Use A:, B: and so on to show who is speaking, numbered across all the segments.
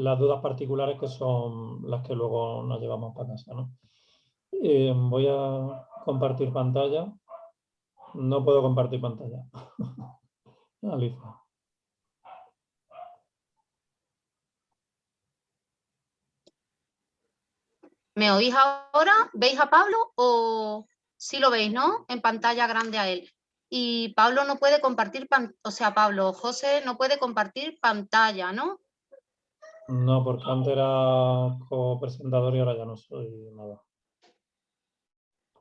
A: las dudas particulares que son las que luego nos llevamos para casa, ¿no? Voy a compartir pantalla. No puedo compartir pantalla. Alicia.
B: ¿Me oís ahora? ¿Veis a Pablo o sí lo veis, no? En pantalla grande a él. Y Pablo no puede compartir, José no puede compartir pantalla, ¿no?
A: No, porque antes era copresentador y ahora ya no soy nada.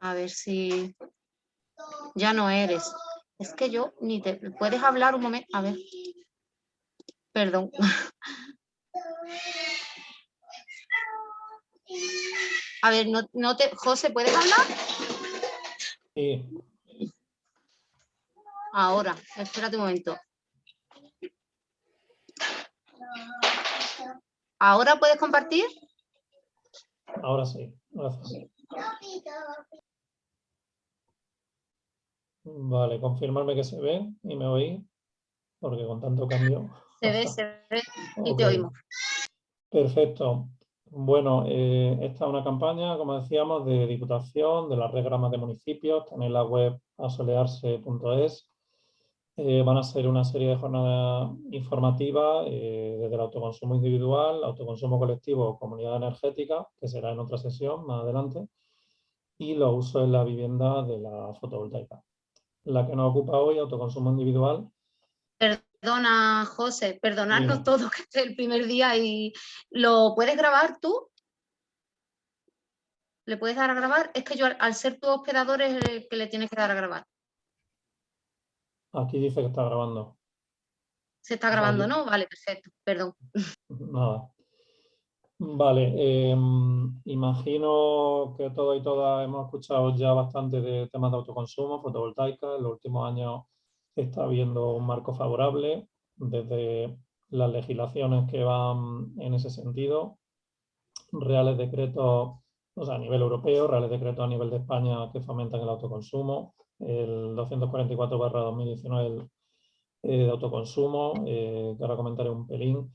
B: A ver si ya no eres. Es que yo ni te... ¿Puedes hablar un momento? A ver. Perdón. A ver, no te... José, ¿puedes hablar?
A: Sí.
B: Ahora, espérate un momento. ¿Ahora puedes compartir?
A: Ahora sí, gracias. Vale, confirmarme que se ve y me oí, porque con tanto cambio.
B: Se ve y te
A: Ok.
B: oímos.
A: Perfecto. Bueno, esta es una campaña, como decíamos, de Diputación, de la Red Grama de Municipios. Tenéis la web asolearse.es. Van a ser una serie de jornadas informativas desde el autoconsumo individual, autoconsumo colectivo o comunidad energética, que será en otra sesión más adelante, y los usos en la vivienda de la fotovoltaica. La que nos ocupa hoy, autoconsumo individual.
B: Perdona, José, perdonadnos
A: Dime.
B: todos que este es el primer día y ¿lo puedes grabar tú? ¿Le puedes dar a grabar? Es que yo al ser tu hospedador es el que le tienes que dar a grabar.
A: Aquí dice que está grabando.
B: Se está grabando, ¿no? Vale, perfecto, perdón.
A: Nada. Vale, imagino que todos y todas hemos escuchado ya bastante de temas de autoconsumo, fotovoltaica. En los últimos años está habiendo un marco favorable desde las legislaciones que van en ese sentido, reales decretos, o sea, a nivel europeo, reales decretos a nivel de España que fomentan el autoconsumo, el 244/2019 de autoconsumo, que ahora comentaré un pelín,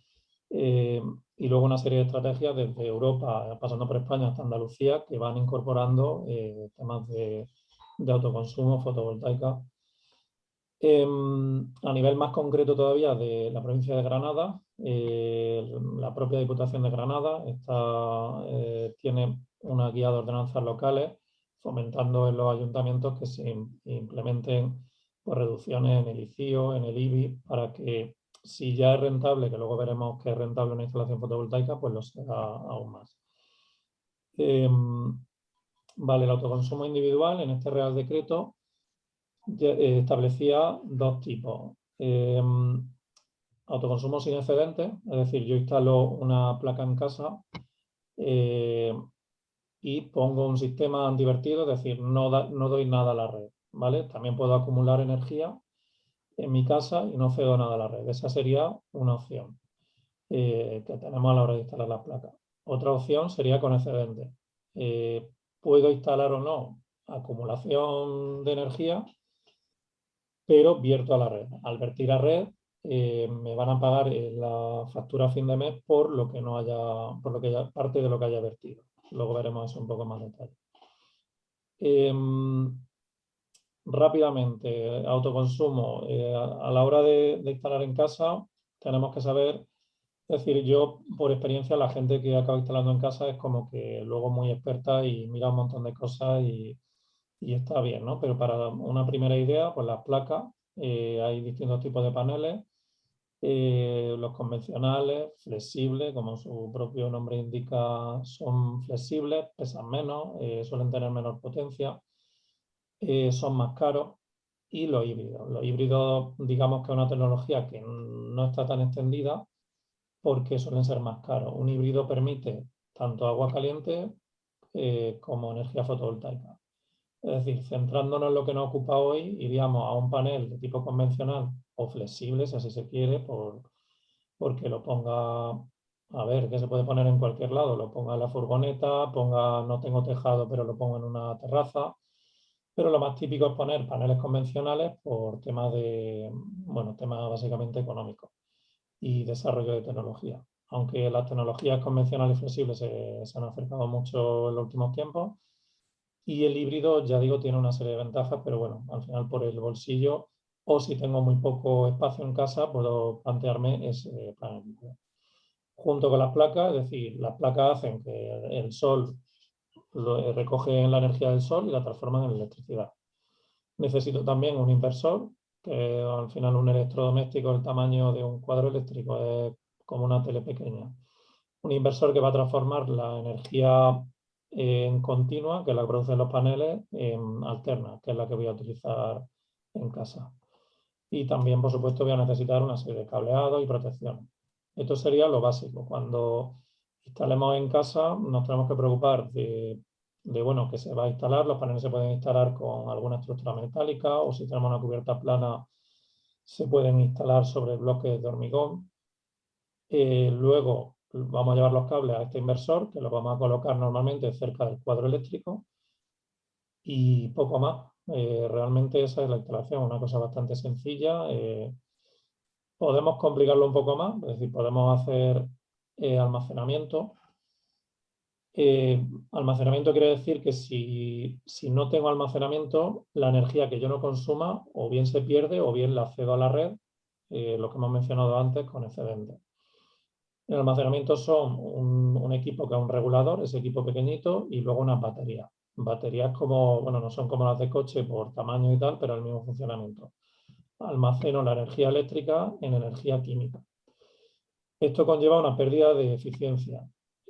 A: y luego una serie de estrategias desde Europa, pasando por España hasta Andalucía, que van incorporando temas de autoconsumo fotovoltaica. A nivel más concreto todavía de la provincia de Granada, la propia Diputación de Granada tiene una guía de ordenanzas locales fomentando en los ayuntamientos que se implementen pues, reducciones en el ICIO, en el IBI, para que si ya es rentable, que luego veremos que es rentable una instalación fotovoltaica, pues lo sea aún más. Vale, el autoconsumo individual en este Real Decreto establecía dos tipos. Autoconsumo sin excedentes, es decir, yo instalo una placa en casa y pongo un sistema antivertido, es decir, no doy nada a la red, ¿vale? También puedo acumular energía en mi casa y no cedo nada a la red. Esa sería una opción que tenemos a la hora de instalar las placas. Otra opción sería con excedentes. Puedo instalar o no acumulación de energía, pero vierto a la red. Al vertir a red, me van a pagar la factura a fin de mes por lo que no haya, por lo que ya, parte de lo que haya vertido. Luego veremos eso un poco más en detalle. Rápidamente, autoconsumo. A la hora de instalar en casa, tenemos que saber, es decir, yo por experiencia, la gente que acaba instalando en casa es como que luego muy experta y mira un montón de cosas y está bien, ¿no? Pero para una primera idea, pues las placas, hay distintos tipos de paneles, los convencionales, flexibles, como su propio nombre indica, son flexibles, pesan menos, suelen tener menor potencia, son más caros, y los híbridos. Los híbridos, digamos que es una tecnología que no está tan extendida porque suelen ser más caros. Un híbrido permite tanto agua caliente como energía fotovoltaica. Es decir, centrándonos en lo que nos ocupa hoy, iríamos a un panel de tipo convencional o flexible, si así se quiere, porque lo ponga, a ver, que se puede poner en cualquier lado, lo ponga en la furgoneta, no tengo tejado, pero lo pongo en una terraza. Pero lo más típico es poner paneles convencionales por temas básicamente económicos y desarrollo de tecnología. aunque las tecnologías convencionales y flexibles se han acercado mucho en los últimos tiempos. Y el híbrido, ya digo, tiene una serie de ventajas, pero bueno, al final por el bolsillo o si tengo muy poco espacio en casa, puedo plantearme ese panel híbrido. Junto con las placas, es decir, las placas hacen que el sol recoge la energía del sol y la transforman en electricidad. Necesito también un inversor, que al final un electrodoméstico del tamaño de un cuadro eléctrico es como una tele pequeña. Un inversor que va a transformar la energía en continua, que es la que producen los paneles, en alterna, que es la que voy a utilizar en casa. Y también, por supuesto, voy a necesitar una serie de cableados y protección. Esto sería lo básico. Cuando instalemos en casa, nos tenemos que preocupar bueno, que se va a instalar. Los paneles se pueden instalar con alguna estructura metálica o si tenemos una cubierta plana, se pueden instalar sobre bloques de hormigón. Luego vamos a llevar los cables a este inversor, que los vamos a colocar normalmente cerca del cuadro eléctrico y poco más. Realmente esa es la instalación, una cosa bastante sencilla. Podemos complicarlo un poco más, es decir, podemos hacer almacenamiento. Almacenamiento quiere decir que si no tengo almacenamiento, la energía que yo no consuma o bien se pierde o bien la cedo a la red, lo que hemos mencionado antes con excedentes. El almacenamiento son un equipo que es un regulador, ese equipo pequeñito, y luego unas baterías. Baterías como, bueno, no son como las de coche por tamaño y tal, pero el mismo funcionamiento. Almaceno la energía eléctrica en energía química. Esto conlleva una pérdida de eficiencia.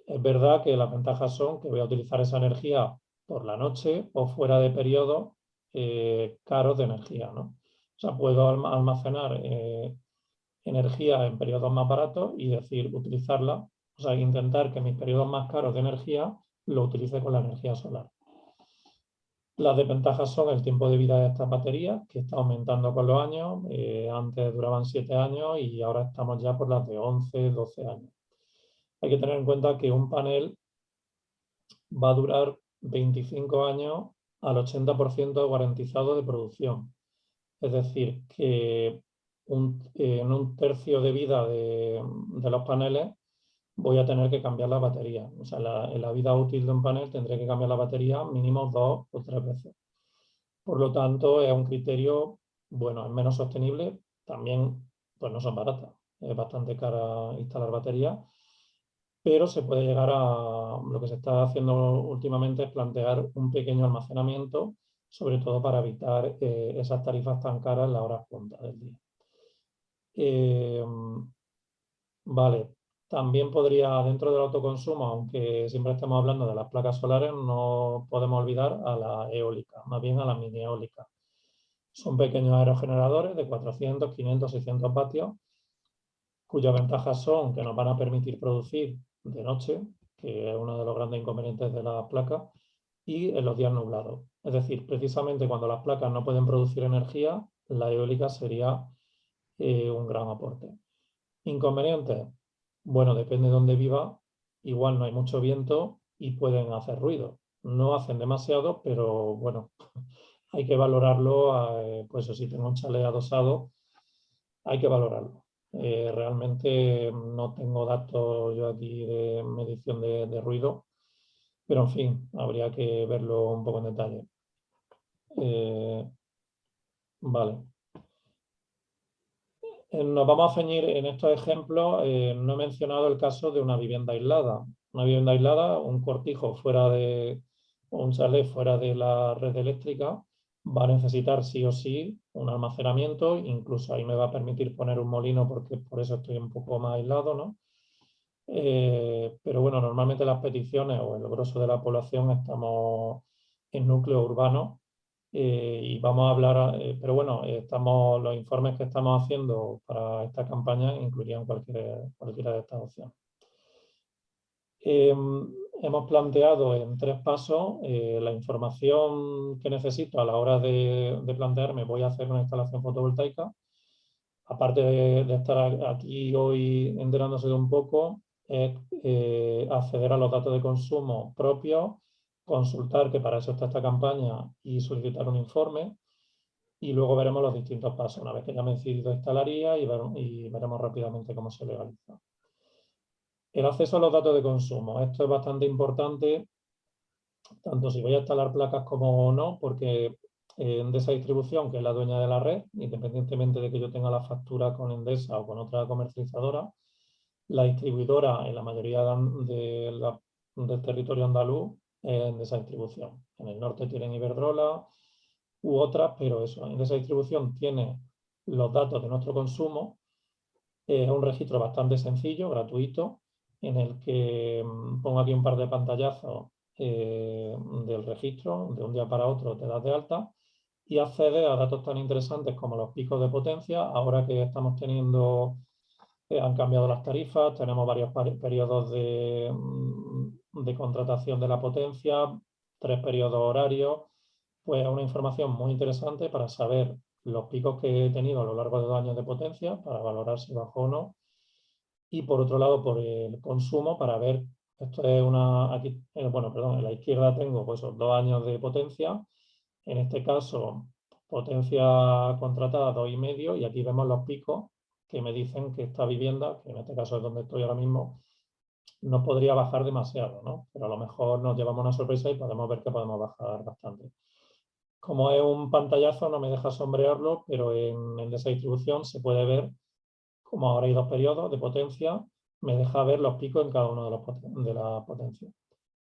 A: Es verdad que las ventajas son que voy a utilizar esa energía por la noche o fuera de periodos caros de energía, ¿no? O sea, puedo almacenar energía en periodos más baratos y decir, utilizarla, o sea, intentar que mis periodos más caros de energía lo utilice con la energía solar. Las desventajas son el tiempo de vida de estas baterías, que está aumentando con los años. Antes duraban 7 años y ahora estamos ya por las de 11, 12 años. Hay que tener en cuenta que un panel va a durar 25 años al 80% garantizado de producción. Es decir, que en un tercio de vida de los paneles voy a tener que cambiar la batería. O sea, en la vida útil de un panel tendré que cambiar la batería mínimo 2 o 3 veces. Por lo tanto, es un criterio, bueno, es menos sostenible. También, pues no son baratas. Es bastante cara instalar baterías. Pero se puede llegar a, lo que se está haciendo últimamente es plantear un pequeño almacenamiento, sobre todo para evitar esas tarifas tan caras en las horas punta del día. Vale, también podría, dentro del autoconsumo, aunque siempre estemos hablando de las placas solares, no podemos olvidar a la eólica, más bien a la mini eólica. Son pequeños aerogeneradores de 400, 500, 600 vatios, cuyas ventajas son que nos van a permitir producir de noche, que es uno de los grandes inconvenientes de las placas, y en los días nublados. Es decir, precisamente cuando las placas no pueden producir energía, la eólica sería un gran aporte. Inconvenientes, bueno, depende de dónde viva, igual no hay mucho viento y pueden hacer ruido. No hacen demasiado, pero bueno, hay que valorarlo, pues si tengo un chalet adosado, hay que valorarlo. Realmente no tengo datos yo aquí de medición de ruido, pero en fin, habría que verlo un poco en detalle. Vale. Nos vamos a ceñir en estos ejemplos. No he mencionado el caso de una vivienda aislada. Una vivienda aislada, un cortijo fuera de, un chalet fuera de la red eléctrica, va a necesitar sí o sí un almacenamiento. Incluso ahí me va a permitir poner un molino porque por eso estoy un poco más aislado, ¿no? Pero bueno, normalmente las peticiones o el grosso de la población estamos en núcleos urbanos y vamos a hablar, pero bueno, los informes que estamos haciendo para esta campaña incluirían cualquiera de estas opciones. Hemos planteado en 3 pasos la información que necesito a la hora de plantearme voy a hacer una instalación fotovoltaica. Aparte de estar aquí hoy enterándose de un poco, es acceder a los datos de consumo propios, consultar, que para eso está esta campaña, y solicitar un informe. Y luego veremos los distintos pasos. Una vez que ya me he decidido instalaría y veremos rápidamente cómo se legaliza. El acceso a los datos de consumo. Esto es bastante importante, tanto si voy a instalar placas como no, porque Endesa Distribución, que es la dueña de la red, independientemente de que yo tenga la factura con Endesa o con otra comercializadora, la distribuidora en la mayoría del territorio andaluz es Endesa Distribución. En el norte tienen Iberdrola u otras, pero eso, Endesa Distribución tiene los datos de nuestro consumo. Es un registro bastante sencillo, gratuito, en el que pongo aquí un par de pantallazos del registro, de un día para otro te das de alta y accedes a datos tan interesantes como los picos de potencia. Ahora que estamos teniendo, han cambiado las tarifas, tenemos varios periodos de contratación de la potencia, 3 periodos horarios, pues una información muy interesante para saber los picos que he tenido a lo largo de 2 años de potencia, para valorar si bajo o no. Y por otro lado, por el consumo, para ver, esto es una, aquí, bueno, perdón, en la izquierda tengo pues 2 años de potencia, en este caso potencia contratada 2,5, y aquí vemos los picos que me dicen que esta vivienda, que en este caso es donde estoy ahora mismo, no podría bajar demasiado, ¿no? Pero a lo mejor nos llevamos una sorpresa y podemos ver que podemos bajar bastante. Como es un pantallazo, no me deja sombrearlo, pero en esa distribución se puede ver, como ahora hay 2 periodos de potencia, me deja ver los picos en cada uno de la potencia.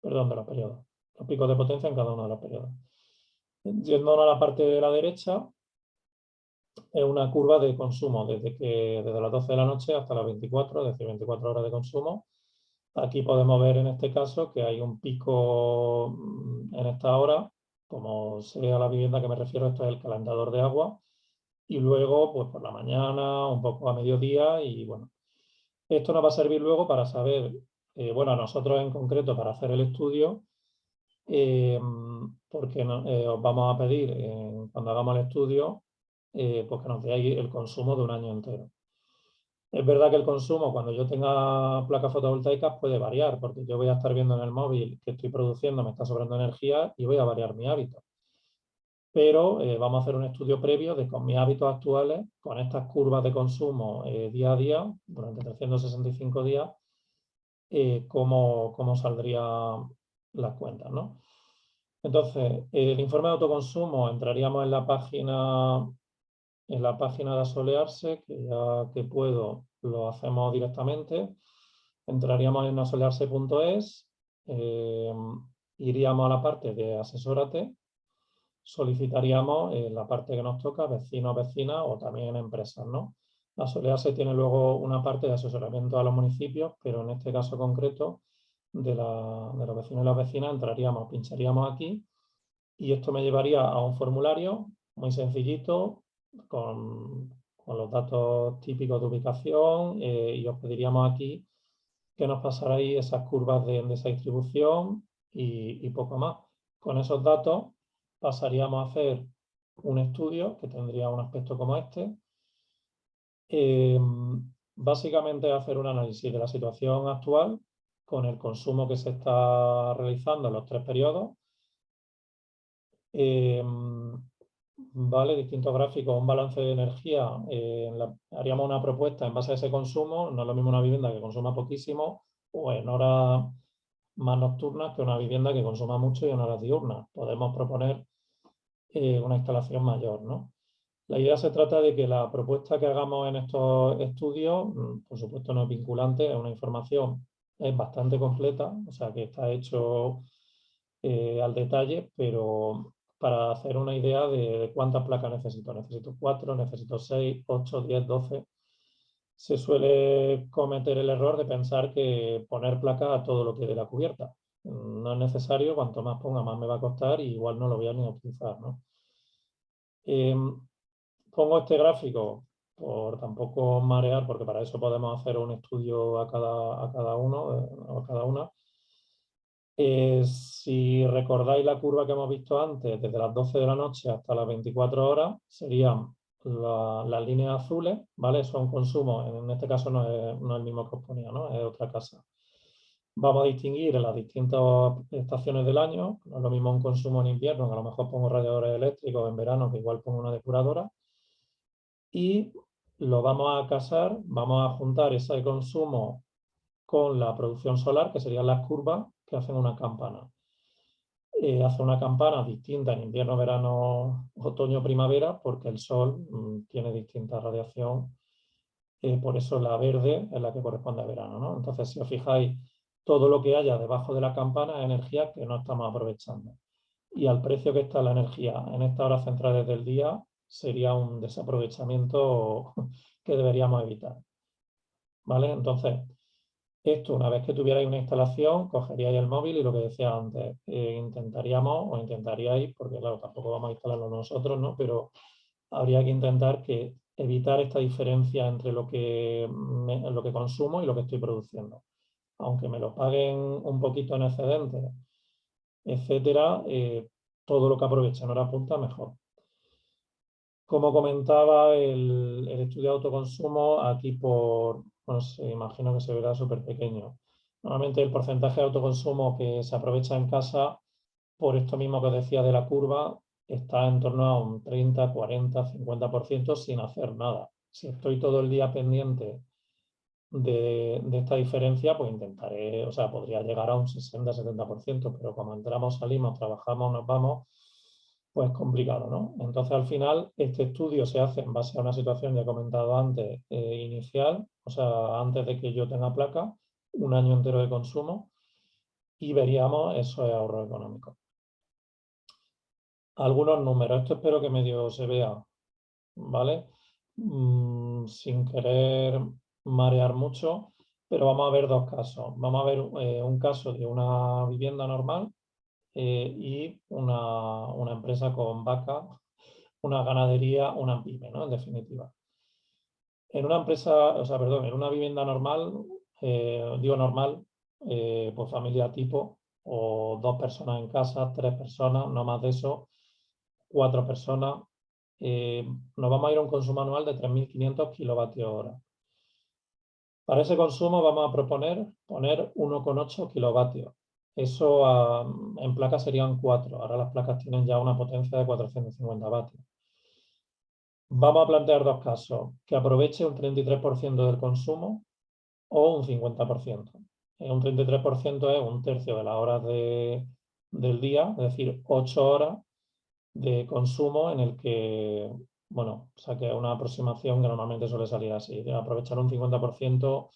A: Perdón, de los periodos. Los picos de potencia en cada uno de los periodos. Yendo a la parte de la derecha, es una curva de consumo desde las 12 de la noche hasta las 24, es decir, 24 horas de consumo. Aquí podemos ver en este caso que hay un pico en esta hora, como sea la vivienda que me refiero, esto es el calentador de agua, y luego pues por la mañana, un poco a mediodía, y bueno, esto nos va a servir luego para saber, bueno, a nosotros en concreto para hacer el estudio, porque os vamos a pedir cuando hagamos el estudio, pues que nos deáis el consumo de un año entero. Es verdad que el consumo, cuando yo tenga placas fotovoltaicas, puede variar, porque yo voy a estar viendo en el móvil que estoy produciendo, me está sobrando energía y voy a variar mi hábito. Pero vamos a hacer un estudio previo de con mis hábitos actuales, con estas curvas de consumo día a día, durante 365 días, cómo saldrían las cuentas, ¿no? Entonces, el informe de autoconsumo, entraríamos en la página de Asolearse, que ya que puedo lo hacemos directamente. Entraríamos en asolearse.es, iríamos a la parte de asesórate, solicitaríamos la parte que nos toca, vecinos, vecinas o también empresas, ¿no? Asolearse tiene luego una parte de asesoramiento a los municipios, pero en este caso concreto de los vecinos y las vecinas entraríamos, pincharíamos aquí y esto me llevaría a un formulario muy sencillito con los datos típicos de ubicación y os pediríamos aquí que nos pasarais esas curvas de esa distribución y poco más. Con esos datos pasaríamos a hacer un estudio que tendría un aspecto como este. Básicamente hacer un análisis de la situación actual con el consumo que se está realizando en los 3 periodos. Vale, distintos gráficos, un balance de energía. Haríamos una propuesta en base a ese consumo. No es lo mismo una vivienda que consuma poquísimo o en horas más nocturnas que una vivienda que consuma mucho y en horas diurnas. Podemos proponer una instalación mayor, ¿no? La idea se trata de que la propuesta que hagamos en estos estudios, por supuesto no es vinculante, es una información, es bastante completa, o sea que está hecho al detalle, pero para hacer una idea de cuántas placas necesito. Necesito 4, necesito 6, 8, 10, 12. Se suele cometer el error de pensar que poner placas a todo lo que dé la cubierta. No es necesario, cuanto más ponga más me va a costar y igual no lo voy a ni utilizar, ¿no? Pongo este gráfico por tampoco marear, porque para eso podemos hacer un estudio a cada uno o a cada una. Si recordáis la curva que hemos visto antes, desde las 12 de la noche hasta las 24 horas, serían las líneas azules, ¿vale? Son consumos, en este caso no es el mismo que os ponía, ¿no? Es otra casa. Vamos a distinguir en las distintas estaciones del año, no es lo mismo un consumo en invierno, que a lo mejor pongo radiadores eléctricos, en verano, que igual pongo una depuradora, y lo vamos a casar, vamos a juntar ese consumo con la producción solar, que serían las curvas que hacen una campana. Hace una campana distinta en invierno, verano, otoño, primavera, porque el sol tiene distinta radiación. Por eso la verde es la que corresponde a verano, ¿no? Entonces, si os fijáis, todo lo que haya debajo de la campana es energía que no estamos aprovechando. Y al precio que está la energía en estas horas centrales del día, sería un desaprovechamiento que deberíamos evitar. ¿Vale? Entonces, esto, una vez que tuvierais una instalación, cogeríais el móvil y lo que decía antes, intentaríais, porque claro, tampoco vamos a instalarlo nosotros, ¿no? Pero habría que intentar evitar esta diferencia entre lo que consumo y lo que estoy produciendo. Aunque me lo paguen un poquito en excedente, etcétera, todo lo que aproveche en hora punta, mejor. Como comentaba, el estudio de autoconsumo aquí no sé, imagino que se verá súper pequeño. Normalmente el porcentaje de autoconsumo que se aprovecha en casa, por esto mismo que os decía de la curva, está en torno a un 30, 40, 50% sin hacer nada. Si estoy todo el día pendiente de esta diferencia, pues intentaré, o sea, podría llegar a un 60, 70%, pero como entramos, salimos, trabajamos, nos vamos, pues complicado, ¿no? Entonces, al final, este estudio se hace en base a una situación, ya he comentado antes, inicial, o sea, antes de que yo tenga placa, un año entero de consumo, y veríamos eso de ahorro económico. Algunos números, esto espero que medio se vea, ¿vale? Sin querer marear mucho, pero vamos a ver dos casos. Vamos a ver un caso de una vivienda normal y una empresa con vaca, una ganadería, una pyme, ¿no? En definitiva. En una empresa, o sea, perdón, en una vivienda normal, digo normal, pues familia tipo, o 2 personas en casa, 3 personas, no más de eso, 4 personas, nos vamos a ir a un consumo anual de 3.500 kilovatios hora. Para ese consumo vamos a proponer poner 1,8 kilovatios. Eso en placas serían 4. Ahora las placas tienen ya una potencia de 450 vatios. Vamos a plantear dos casos, que aproveche un 33% del consumo o un 50%. Un 33% es un tercio de las horas del día, es decir, 8 horas de consumo en el que, bueno, saqué una aproximación que normalmente suele salir así. Aprovechar un 50%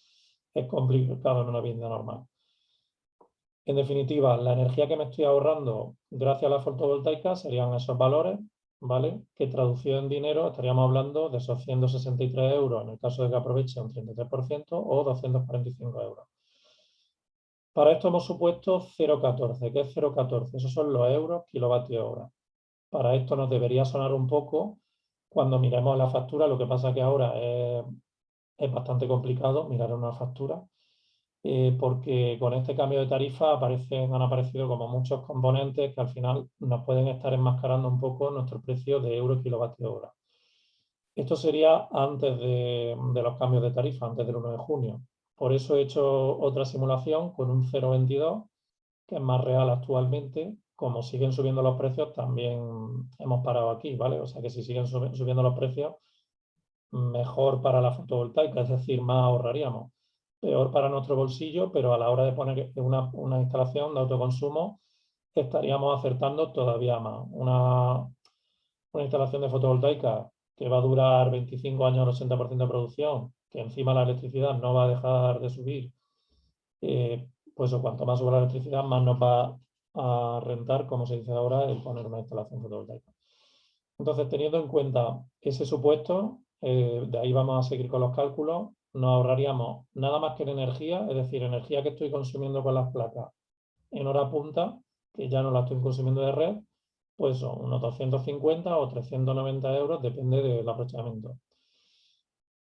A: es complicado en una vivienda normal. En definitiva, la energía que me estoy ahorrando gracias a la fotovoltaica serían esos valores, ¿vale? Que traducido en dinero estaríamos hablando de esos 163 euros en el caso de que aproveche un 33% o 245 euros. Para esto hemos supuesto 0,14. ¿Qué es 0,14? Esos son los euros kilovatio hora. Para esto nos debería sonar un poco cuando miremos la factura. Lo que pasa que ahora es bastante complicado mirar una factura porque con este cambio de tarifa han aparecido como muchos componentes que al final nos pueden estar enmascarando un poco nuestro precio de euro kilovatio hora. Esto sería antes de los cambios de tarifa, antes del 1 de junio. Por eso he hecho otra simulación con un 0,22, que es más real actualmente. Como siguen subiendo los precios, también hemos parado aquí, ¿vale? O sea que si siguen subiendo los precios, mejor para la fotovoltaica, es decir, más ahorraríamos. Peor para nuestro bolsillo, pero a la hora de poner una instalación de autoconsumo, estaríamos acertando todavía más. Una instalación de fotovoltaica que va a durar 25 años al 80% de producción, que encima la electricidad no va a dejar de subir, pues cuanto más suba la electricidad, más nos va a rentar, como se dice ahora, el poner una instalación fotovoltaica. Entonces, teniendo en cuenta ese supuesto, de ahí vamos a seguir con los cálculos, nos ahorraríamos nada más que en energía, es decir, energía que estoy consumiendo con las placas en hora punta, que ya no la estoy consumiendo de red, pues son unos 250 o 390 euros, depende del aprovechamiento.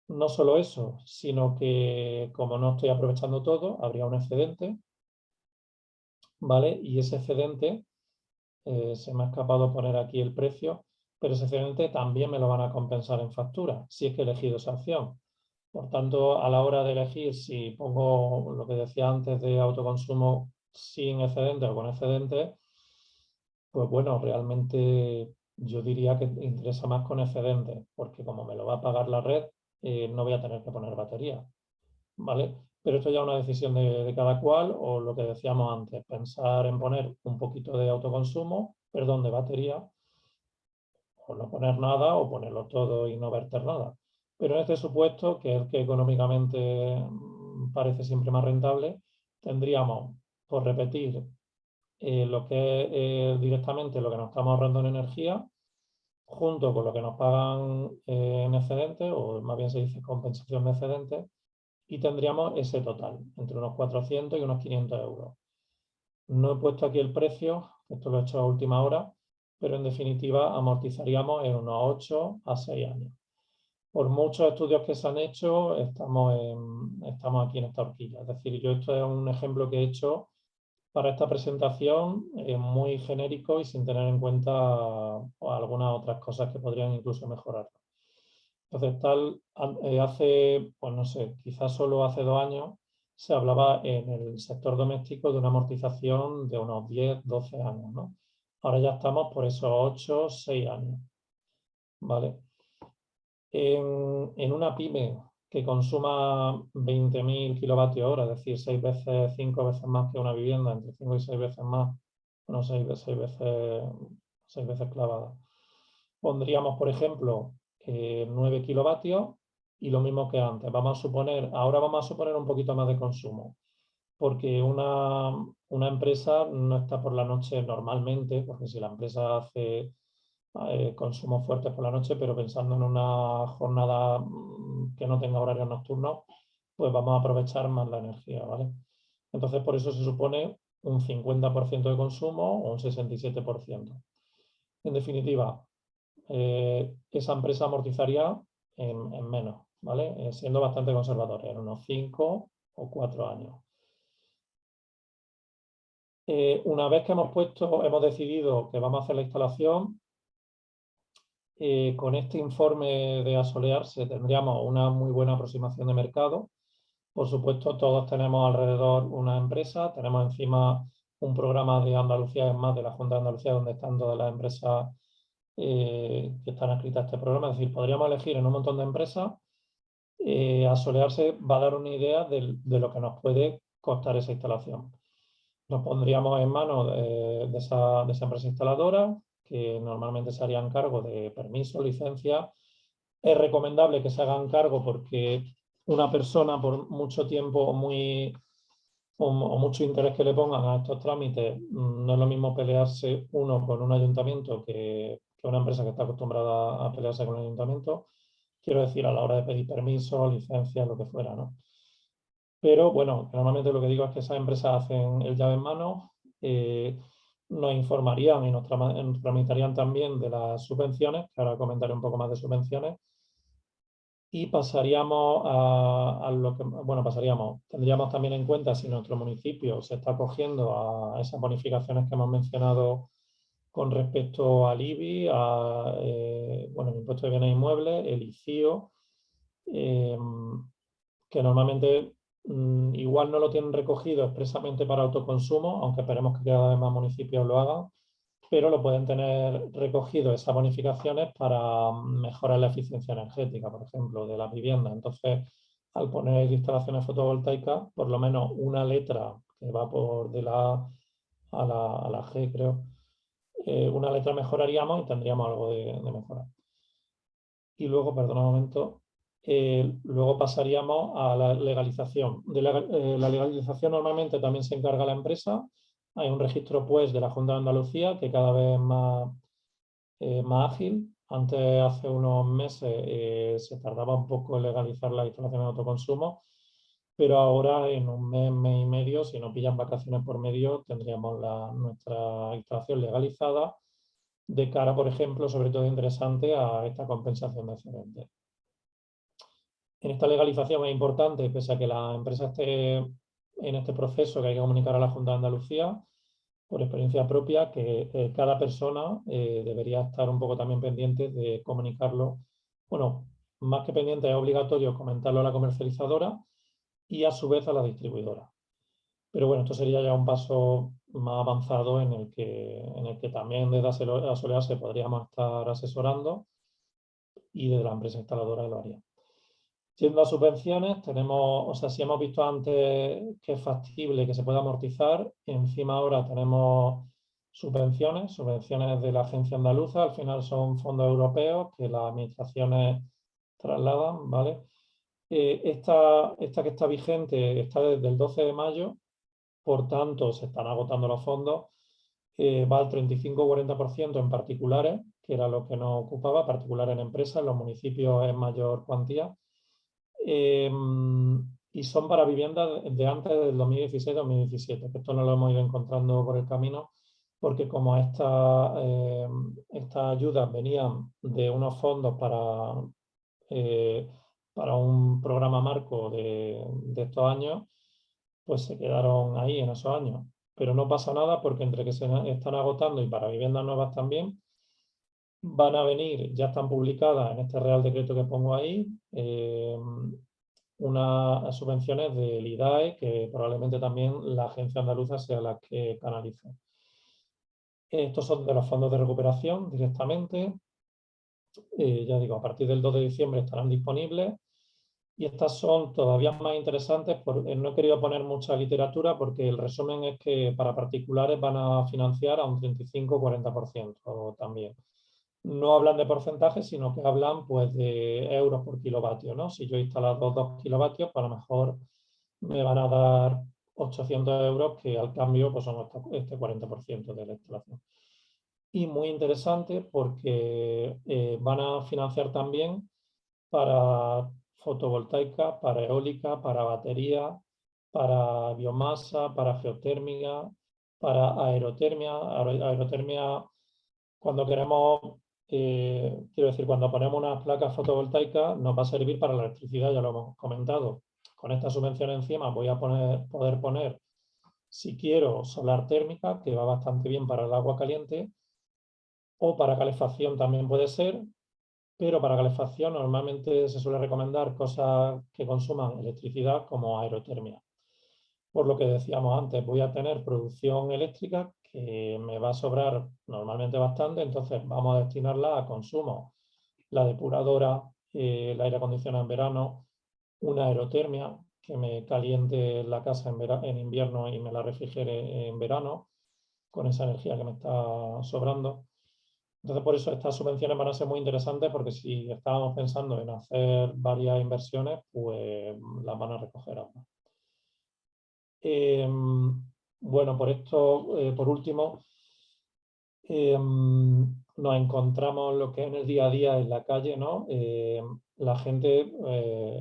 A: No solo eso, sino que como no estoy aprovechando todo, habría un excedente, ¿vale? Y ese excedente, se me ha escapado poner aquí el precio, pero ese excedente también me lo van a compensar en factura, si es que he elegido esa opción. Por tanto, a la hora de elegir si pongo lo que decía antes de autoconsumo sin excedente o con excedente, pues bueno, realmente yo diría que interesa más con excedente, porque como me lo va a pagar la red, no voy a tener que poner batería, ¿vale? pero esto ya es una decisión de cada cual, o lo que decíamos antes, pensar en poner un poquito de autoconsumo, perdón, de batería, o no poner nada, o ponerlo todo y no verter nada. Pero en este supuesto, que es el que económicamente parece siempre más rentable, tendríamos, por repetir, lo que es directamente lo que nos estamos ahorrando en energía, junto con lo que nos pagan en excedente, o más bien se dice compensación de excedente, y tendríamos ese total, entre unos 400 y unos 500 euros. No he puesto aquí el precio, esto lo he hecho a última hora, pero en definitiva amortizaríamos en unos 8 a 6 años. Por muchos estudios que se han hecho, estamos aquí en esta horquilla. Es decir, yo esto es un ejemplo que he hecho para esta presentación, muy genérico y sin tener en cuenta algunas otras cosas que podrían incluso mejorar. Entonces, hace, pues no sé, quizás solo hace 2 años se hablaba en el sector doméstico de una amortización de unos 10, 12 años, ¿no? Ahora ya estamos por esos 8, 6 años, ¿vale? En una pyme que consuma 20.000 kilovatios hora, es decir, 6 veces, 5 veces más que una vivienda, entre 5 y 6 veces más, bueno, 6 veces clavada. Pondríamos, por ejemplo, 9 kilovatios y lo mismo que antes. Ahora vamos a suponer un poquito más de consumo, porque una empresa no está por la noche normalmente, porque si la empresa hace consumos fuertes por la noche, pero pensando en una jornada que no tenga horarios nocturnos, pues vamos a aprovechar más la energía, ¿vale? Entonces, por eso se supone un 50% de consumo o un 67%. En definitiva, esa empresa amortizaría en menos, ¿vale? Siendo bastante conservador, en unos 5 o 4 años. Una vez que hemos decidido que vamos a hacer la instalación, con este informe de Asolearse tendríamos una muy buena aproximación de mercado. Por supuesto, todos tenemos alrededor una empresa, tenemos encima un programa de Andalucía, es más, de la Junta de Andalucía, donde están todas las empresas que están adscritas a este programa. Es decir, podríamos elegir en un montón de empresas. Asolearse va a dar una idea de lo que nos puede costar esa instalación. Nos pondríamos en manos de esa empresa instaladora, que normalmente se harían cargo de permiso, licencia. Es recomendable que se hagan cargo porque una persona por mucho tiempo o mucho interés que le pongan a estos trámites, no es lo mismo pelearse uno con un ayuntamiento que una empresa que está acostumbrada a pelearse con el ayuntamiento. Quiero decir, a la hora de pedir permiso, licencia, lo que fuera, ¿no? Pero bueno, normalmente lo que digo es que esas empresas hacen el llave en mano, nos informarían y nos tramitarían también de las subvenciones, que ahora comentaré un poco más de subvenciones, y pasaríamos a lo que, bueno, tendríamos también en cuenta si nuestro municipio se está acogiendo a esas bonificaciones que hemos mencionado con respecto al IBI, bueno, el impuesto de bienes inmuebles, el ICIO, que normalmente igual no lo tienen recogido expresamente para autoconsumo, aunque esperemos que cada vez más municipios lo hagan, pero lo pueden tener recogido esas bonificaciones para mejorar la eficiencia energética, por ejemplo, de las viviendas. Entonces, al poner instalaciones fotovoltaicas, por lo menos una letra que va de la A a la G, creo, una letra mejoraríamos y tendríamos algo de mejora. Y luego, perdona un momento, luego pasaríamos a la legalización. La legalización normalmente también se encarga la empresa. Hay un registro pues de la Junta de Andalucía que cada vez es más ágil. Antes, hace unos meses, se tardaba un poco en legalizar la instalación de autoconsumo, pero ahora en un mes, mes y medio, si no pillan vacaciones por medio, tendríamos nuestra instalación legalizada de cara, por ejemplo, sobre todo interesante a esta compensación de excedentes. En esta legalización es importante, pese a que la empresa esté en este proceso que hay que comunicar a la Junta de Andalucía, por experiencia propia, que cada persona debería estar un poco también pendiente de comunicarlo. Bueno, más que pendiente, es obligatorio comentarlo a la comercializadora y a su vez a la distribuidora. Pero bueno, esto sería ya un paso más avanzado en el que también desde Asolearse podríamos estar asesorando y desde la empresa instaladora lo haría. Yendo a subvenciones, tenemos, o sea, si hemos visto antes que es factible, que se puede amortizar, encima ahora tenemos subvenciones de la Agencia Andaluza, al final son fondos europeos que las administraciones trasladan, ¿vale? Esta que está vigente está desde el 12 de mayo, por tanto, se están agotando los fondos, va al 35-40% en particulares, que era lo que nos ocupaba, particulares en empresas, en los municipios es mayor cuantía. Y son para viviendas de antes del 2016-2017, que esto no lo hemos ido encontrando por el camino, porque como estas ayudas venían de unos fondos para un programa marco de estos años, pues se quedaron ahí en esos años. Pero no pasa nada porque entre que se están agotando y para viviendas nuevas también, van a venir, ya están publicadas en este Real Decreto que pongo ahí, unas subvenciones del IDAE que probablemente también la Agencia Andaluza sea la que canalice. Estos son de los fondos de recuperación directamente. Ya digo, a partir del 2 de diciembre estarán disponibles. Y estas son todavía más interesantes. No he querido poner mucha literatura porque el resumen es que para particulares van a financiar a un 35-40% también. No hablan de porcentajes, sino que hablan pues, de euros por kilovatio, ¿no? Si yo he instalado 2 kilovatios, pues a lo mejor me van a dar 800 euros, que al cambio pues, son este 40% de la instalación. Y muy interesante porque van a financiar también para fotovoltaica, para eólica, para batería, para biomasa, para geotérmica, para aerotermia. Aerotermia, cuando queremos, quiero decir, cuando ponemos unas placas fotovoltaicas, nos va a servir para la electricidad, ya lo hemos comentado. Con esta subvención encima voy a poder poner, si quiero, solar térmica, que va bastante bien para el agua caliente, o para calefacción también puede ser, pero para calefacción normalmente se suele recomendar cosas que consuman electricidad como aerotermia. Por lo que decíamos antes, voy a tener producción eléctrica que me va a sobrar normalmente bastante, entonces vamos a destinarla a consumo. La depuradora, el aire acondicionado en verano, una aerotermia que me caliente la casa en invierno y me la refrigere en verano con esa energía que me está sobrando. Entonces, por eso estas subvenciones van a ser muy interesantes porque si estábamos pensando en hacer varias inversiones, pues las van a recoger ambas. Bueno, por último, nos encontramos lo que en el día a día en la calle, ¿no? La gente,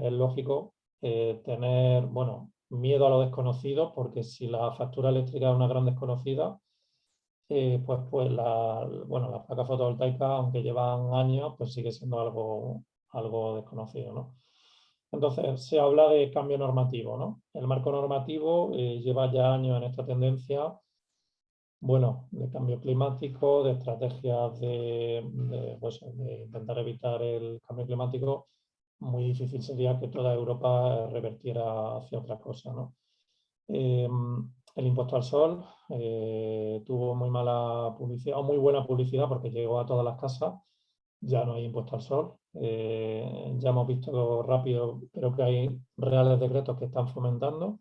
A: es lógico, tener, bueno, miedo a lo desconocido, porque si la factura eléctrica es una gran desconocida, pues las placas fotovoltaicas, aunque llevan años, pues sigue siendo algo desconocido, ¿no? Entonces, se habla de cambio normativo, ¿no? El marco normativo lleva ya años en esta tendencia, bueno, de cambio climático, de estrategias de intentar evitar el cambio climático. Muy difícil sería que toda Europa revertiera hacia otra cosa, ¿no? El impuesto al sol tuvo muy mala publicidad o muy buena publicidad porque llegó a todas las casas. Ya no hay impuesto al sol. Ya hemos visto rápido, pero que hay reales decretos que están fomentando.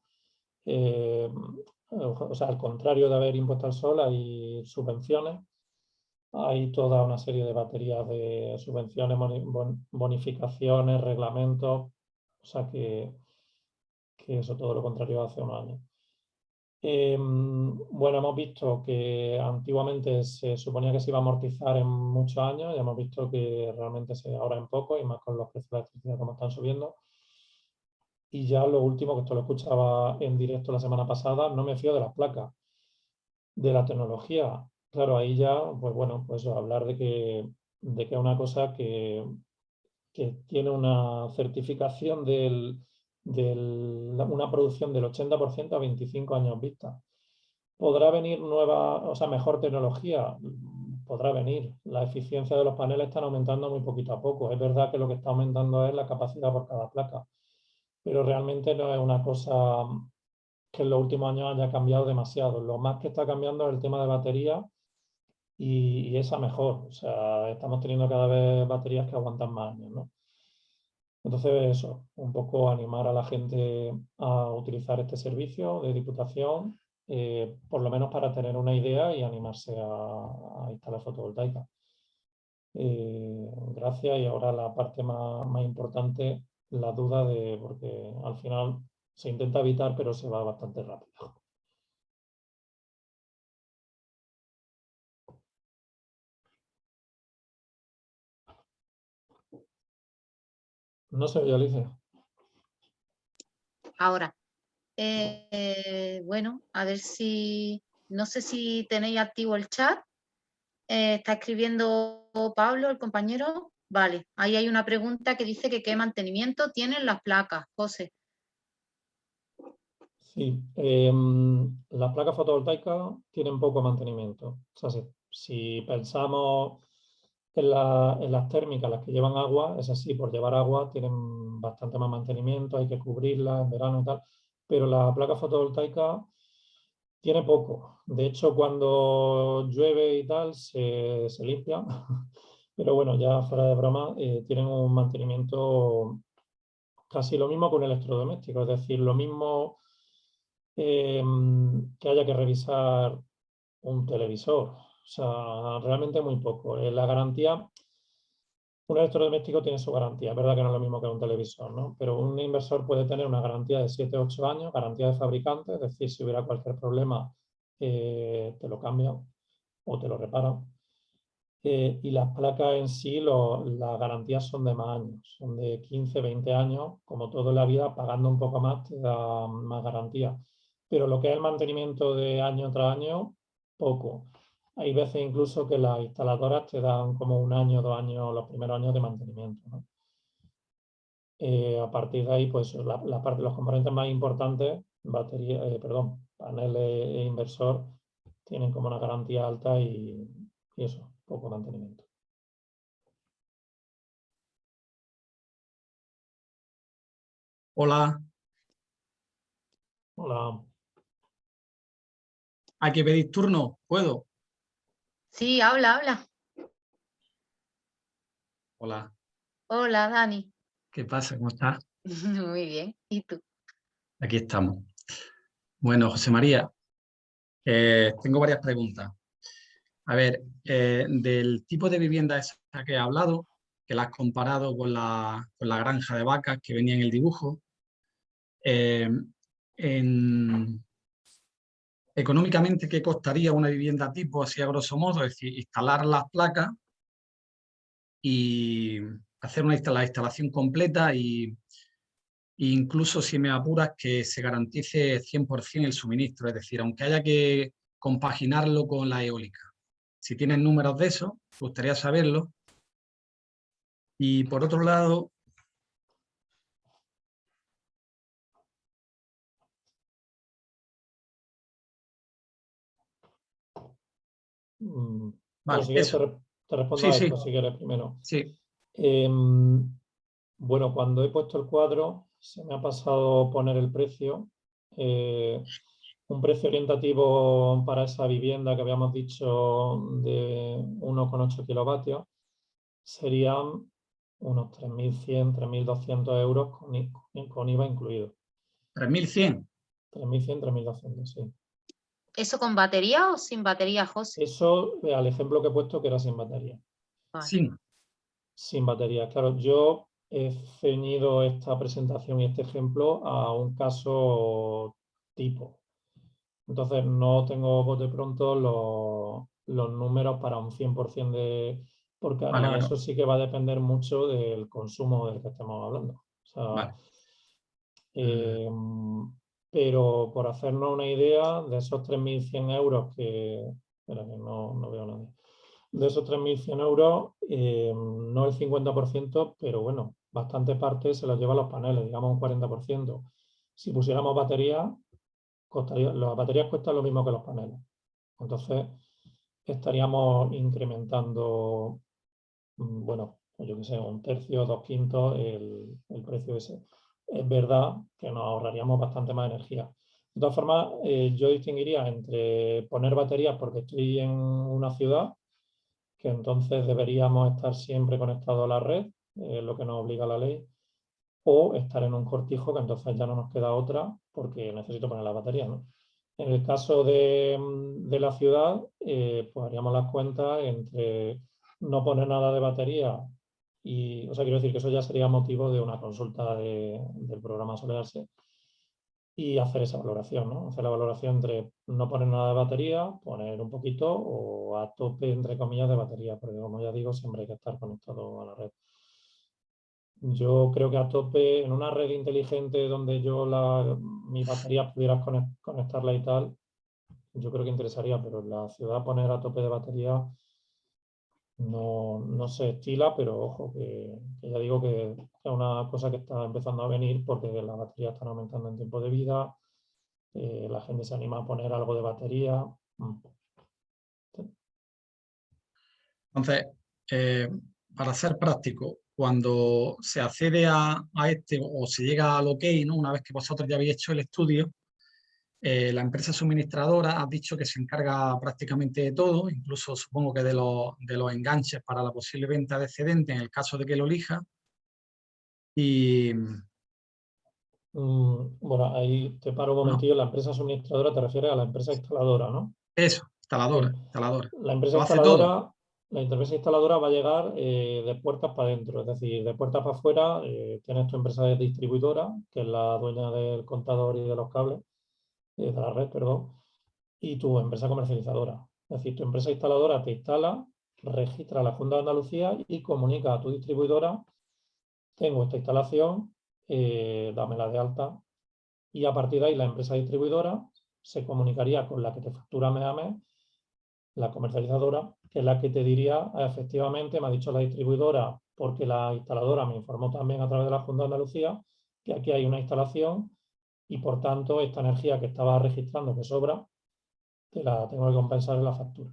A: O sea, al contrario de haber impuesto al sol, hay subvenciones. Hay toda una serie de baterías de subvenciones, bonificaciones, reglamentos. O sea que eso todo lo contrario hace unos años. Bueno, hemos visto que antiguamente se suponía que se iba a amortizar en muchos años y hemos visto que realmente se ahorra en poco y más con los precios de la electricidad como están subiendo. Y ya lo último, que esto lo escuchaba en directo la semana pasada, no me fío de las placas, de la tecnología. Claro, ahí ya, pues bueno, pues hablar de que es una cosa que tiene una certificación una producción del 80% a 25 años vista. ¿Podrá venir mejor tecnología? Podrá venir. La eficiencia de los paneles están aumentando muy poquito a poco. Es verdad que lo que está aumentando es la capacidad por cada placa, pero realmente no es una cosa que en los últimos años haya cambiado demasiado. Lo más que está cambiando es el tema de batería y esa mejor. O sea, estamos teniendo cada vez baterías que aguantan más años, ¿no? Entonces eso, un poco animar a la gente a utilizar este servicio de Diputación, por lo menos para tener una idea y animarse a instalar fotovoltaica. Gracias. Y ahora la parte más importante, la duda porque al final se intenta evitar, pero se va bastante rápido. No sé, Alicia.
B: Ahora, bueno, a ver si, no sé si tenéis activo el chat. Está escribiendo Pablo, el compañero. Vale, ahí hay una pregunta que dice que qué mantenimiento tienen las placas, José.
A: Sí, las placas fotovoltaicas tienen poco mantenimiento. O sea, si pensamos en las térmicas, las que llevan agua, es así, por llevar agua tienen bastante más mantenimiento, hay que cubrirlas en verano y tal, pero la placa fotovoltaica tiene poco. De hecho, cuando llueve y tal, se limpia, pero bueno, ya fuera de broma, tienen un mantenimiento casi lo mismo que un electrodoméstico, es decir, lo mismo que haya que revisar un televisor. O sea, realmente muy poco. La garantía, un electrodoméstico tiene su garantía. Es verdad que no es lo mismo que un televisor, ¿no? Pero un inversor puede tener una garantía de 7 o 8 años, garantía de fabricante, es decir, si hubiera cualquier problema, te lo cambian o te lo reparan. Y las placas en sí, las garantías son de más años, son de 15, 20 años, como todo en la vida, pagando un poco más te da más garantía. Pero lo que es el mantenimiento de año tras año, poco. Hay veces incluso que las instaladoras te dan como un año, 2 años, los primeros años de mantenimiento, ¿no? A partir de ahí, pues la parte, los componentes más importantes, batería, perdón, paneles e inversor, tienen como una garantía alta y eso, poco mantenimiento.
C: Hola,
A: Hola.
C: ¿hay que pedir turno? ¿Puedo?
B: Sí, habla.
C: Hola,
B: Hola, Dani.
C: ¿qué pasa? ¿Cómo estás?
B: Muy bien. ¿Y tú?
C: Aquí estamos. Bueno, José María, tengo varias preguntas. A ver, del tipo de vivienda esa que he hablado, que la has comparado con la granja de vacas que venía en el dibujo, eh, económicamente, ¿qué costaría una vivienda tipo, así a grosso modo? Es decir, instalar las placas y hacer la instalación completa e incluso, si me apuras, que se garantice 100% el suministro, es decir, aunque haya que compaginarlo con la eólica. Si tienes números de eso, me gustaría saberlo. Y por otro lado,
A: Bueno,
C: vale,
A: si quieres
C: eso.
A: te respondo
C: Sí,
A: a
C: sí,
A: esto, si quieres primero.
C: sí.
A: Bueno, cuando he puesto el cuadro, se me ha pasado poner el precio. Un precio orientativo para esa vivienda que habíamos dicho de 1,8 kilovatios serían unos 3.100, 3.200 euros con IVA incluido.
C: 3.100.
A: 3.100, 3.200, sí.
B: ¿Eso con batería o sin batería, José?
A: Eso al ejemplo que he puesto que era sin batería.
B: Vale.
C: Sí.
A: Sin batería, claro. Yo he ceñido esta presentación y este ejemplo a un caso tipo. Entonces no tengo bote pronto los números para un 100% de... Porque
C: Vale,
A: además
C: vale,
A: eso sí que va a depender mucho del consumo del que estemos hablando. O sea,
C: vale.
A: eh, pero por hacernos una idea, de esos 3.100 euros que... Espera que no veo a nadie. De esos 3.100 euros, no el 50%, pero bueno, bastante parte se los lleva los paneles, digamos un 40%. Si pusiéramos baterías, las baterías cuestan lo mismo que los paneles. Entonces, estaríamos incrementando, bueno, yo qué sé, un tercio, 2/5 el precio ese. Es verdad que nos ahorraríamos bastante más energía. De todas formas, yo distinguiría entre poner baterías porque estoy en una ciudad, que entonces deberíamos estar siempre conectados a la red, lo que nos obliga la ley, o estar en un cortijo, que entonces ya no nos queda otra porque necesito poner la batería, ¿no? En el caso de la ciudad, pues haríamos las cuentas entre no poner nada de batería y, o sea, quiero decir que eso ya sería motivo de una consulta del programa Solearse y hacer esa valoración, ¿no? Hacer la valoración entre no poner nada de batería, poner un poquito o a tope, entre comillas, de batería, porque como ya digo, siempre hay que estar conectado a la red. Yo creo que a tope, en una red inteligente donde yo mi batería pudiera conectarla y tal, yo creo que interesaría, pero en la ciudad poner a tope de batería no se estila, pero ojo, que ya digo que es una cosa que está empezando a venir porque las baterías están aumentando en tiempo de vida, la gente se anima a poner algo de batería.
C: Entonces, para ser práctico, cuando se accede a este o se llega al OK, ¿no? Una vez que vosotros ya habéis hecho el estudio, la empresa suministradora ha dicho que se encarga prácticamente de todo, incluso supongo que de los enganches para la posible venta de excedente en el caso de que lo elija. Y
A: Bueno, ahí te paro un
C: no,
A: momentillo. La empresa suministradora te refieres a la empresa instaladora, ¿no?
C: eso, instaladora,
A: Bien.
C: instaladora.
A: La empresa
C: Lo hace todo.
A: instaladora, la empresa instaladora va a llegar de puertas para adentro, es decir, de puertas para afuera tienes tu empresa de distribuidora, que es la dueña del contador y de los cables, de la red, perdón, y tu empresa comercializadora. Es decir, tu empresa instaladora te instala, registra la Junta de Andalucía y comunica a tu distribuidora, tengo esta instalación, dámela de alta, y a partir de ahí la empresa distribuidora se comunicaría con la que te factura mes a mes, la comercializadora, que es la que te diría, efectivamente, me ha dicho la distribuidora, porque la instaladora me informó también a través de la Junta de Andalucía, que aquí hay una instalación y por tanto esta energía que estaba registrando que sobra, te la tengo que compensar en la factura.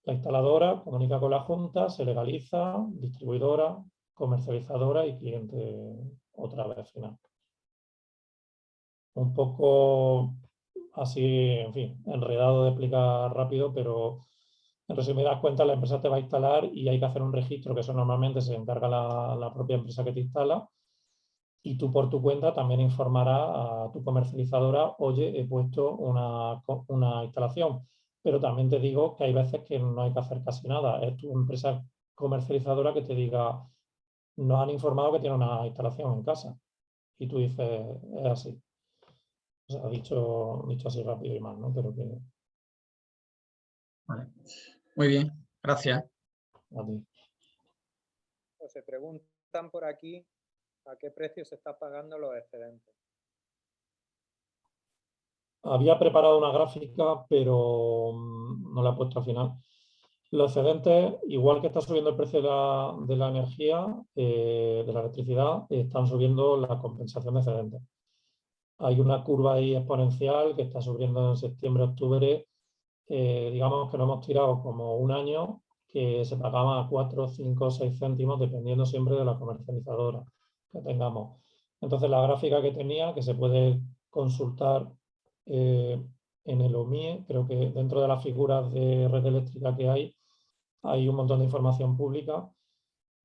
A: La instaladora comunica con la Junta, se legaliza, distribuidora, comercializadora y cliente otra vez final. Un poco así, en fin, enredado de explicar rápido, pero en resumidas cuentas la empresa te va a instalar y hay que hacer un registro, que eso normalmente se encarga la propia empresa que te instala, y tú por tu cuenta también informarás a tu comercializadora, oye, he puesto una instalación, pero también te digo que hay veces que no hay que hacer casi nada, es tu empresa comercializadora que te diga, nos han informado que tiene una instalación en casa, y tú dices, es así. O sea, dicho así rápido y mal, ¿no? Pero que
C: Vale. Muy bien, gracias.
A: a ti.
D: Pues se preguntan por aquí a qué precio se está pagando los excedentes.
A: Había preparado una gráfica, pero no la he puesto al final. Los excedentes, igual que está subiendo el precio de la energía, de la electricidad, están subiendo la compensación de excedentes. Hay una curva ahí exponencial que está subiendo en septiembre, octubre. Digamos que lo hemos tirado como un año que se pagaba a 4, 5, 6 céntimos, dependiendo siempre de la comercializadora que tengamos. Entonces, la gráfica que tenía, que se puede consultar en el OMIE, creo que dentro de las figuras de red eléctrica que hay un montón de información pública.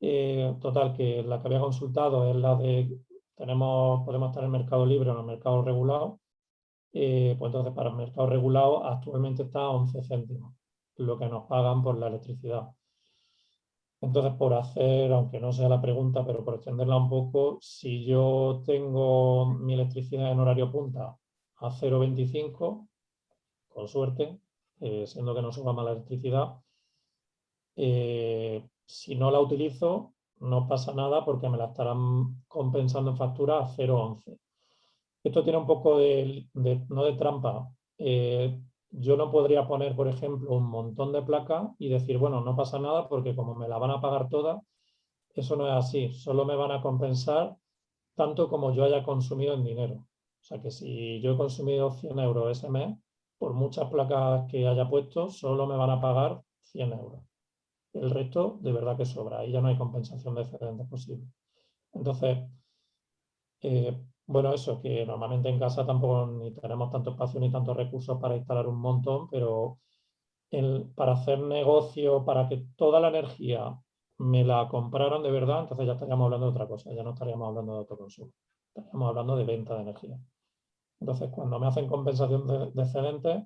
A: Total, que la que había consultado es la de, podemos estar en el mercado libre o en el mercado regulado. Pues entonces para el mercado regulado actualmente está a 11 céntimos, lo que nos pagan por la electricidad. Entonces, por hacer, aunque no sea la pregunta, pero por extenderla un poco, si yo tengo mi electricidad en horario punta a 0,25, con suerte, siendo que no suba más la electricidad, si no la utilizo, no pasa nada porque me la estarán compensando en factura a 0,11. Esto tiene un poco no de trampa. Yo no podría poner, por ejemplo, un montón de placas y decir, bueno, no pasa nada porque como me la van a pagar todas, eso no es así. Solo me van a compensar tanto como yo haya consumido en dinero. O sea que si yo he consumido 100 euros ese mes, por muchas placas que haya puesto, solo me van a pagar 100 euros. El resto, de verdad que sobra. Ahí ya no hay compensación de excedentes posible. Entonces, bueno, eso, que normalmente en casa tampoco ni tenemos tanto espacio ni tantos recursos para instalar un montón, pero para hacer negocio, para que toda la energía me la compraran de verdad, entonces ya estaríamos hablando de otra cosa, ya no estaríamos hablando de autoconsumo, estaríamos hablando de venta de energía. Entonces, cuando me hacen compensación de excedentes,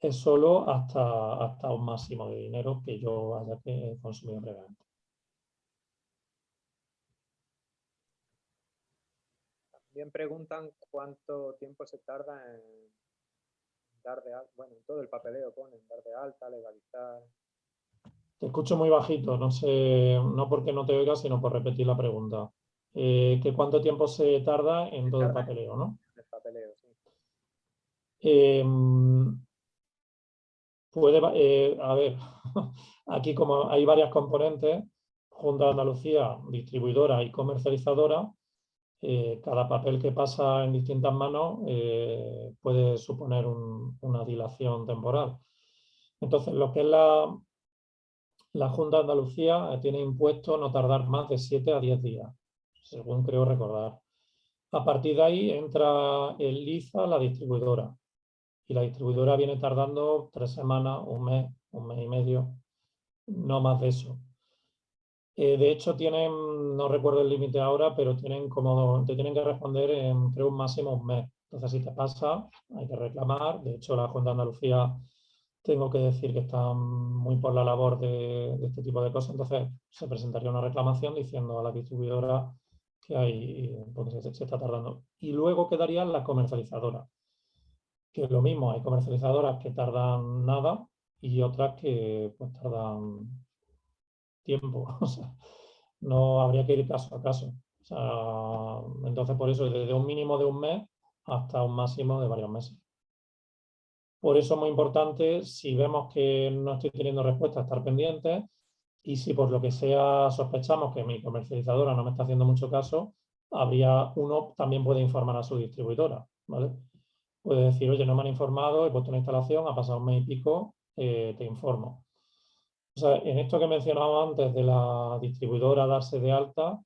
A: es solo hasta un máximo de dinero que yo haya que consumido previamente.
D: También preguntan cuánto tiempo se tarda en dar de alta, bueno, en todo el papeleo ponen, dar de alta, legalizar.
A: Te escucho muy bajito, no sé, no porque no te oiga, sino por repetir la pregunta. ¿Que cuánto tiempo se tarda en todo el papeleo, no?
D: El papeleo, sí.
A: A ver, aquí como hay varias componentes, Junta de Andalucía, distribuidora y comercializadora, cada papel que pasa en distintas manos puede suponer una dilación temporal. Entonces, lo que es la Junta de Andalucía tiene impuesto no tardar más de 7 a 10 días, según creo recordar. A partir de ahí entra el LIZA, la distribuidora, y la distribuidora viene tardando 3 semanas, un mes y medio, no más de eso. De hecho, no recuerdo el límite ahora, pero te tienen que responder en, creo, un máximo un mes. Entonces, si te pasa, hay que reclamar. De hecho, la Junta de Andalucía, tengo que decir que está muy por la labor de este tipo de cosas. Entonces, se presentaría una reclamación diciendo a la distribuidora que porque se está tardando. Y luego quedaría la comercializadora, que es lo mismo. Hay comercializadoras que tardan nada y otras que pues tardan tiempo. O sea, no habría que ir caso a caso. O sea, entonces, por eso, desde un mínimo de un mes hasta un máximo de varios meses. Por eso es muy importante, si vemos que no estoy teniendo respuesta, estar pendientes, y si por lo que sea sospechamos que mi comercializadora no me está haciendo mucho caso, uno también puede informar a su distribuidora, ¿vale? Puede decir, oye, no me han informado, he puesto una instalación, ha pasado un mes y pico, te informo. O sea, en esto que mencionaba antes de la distribuidora darse de alta,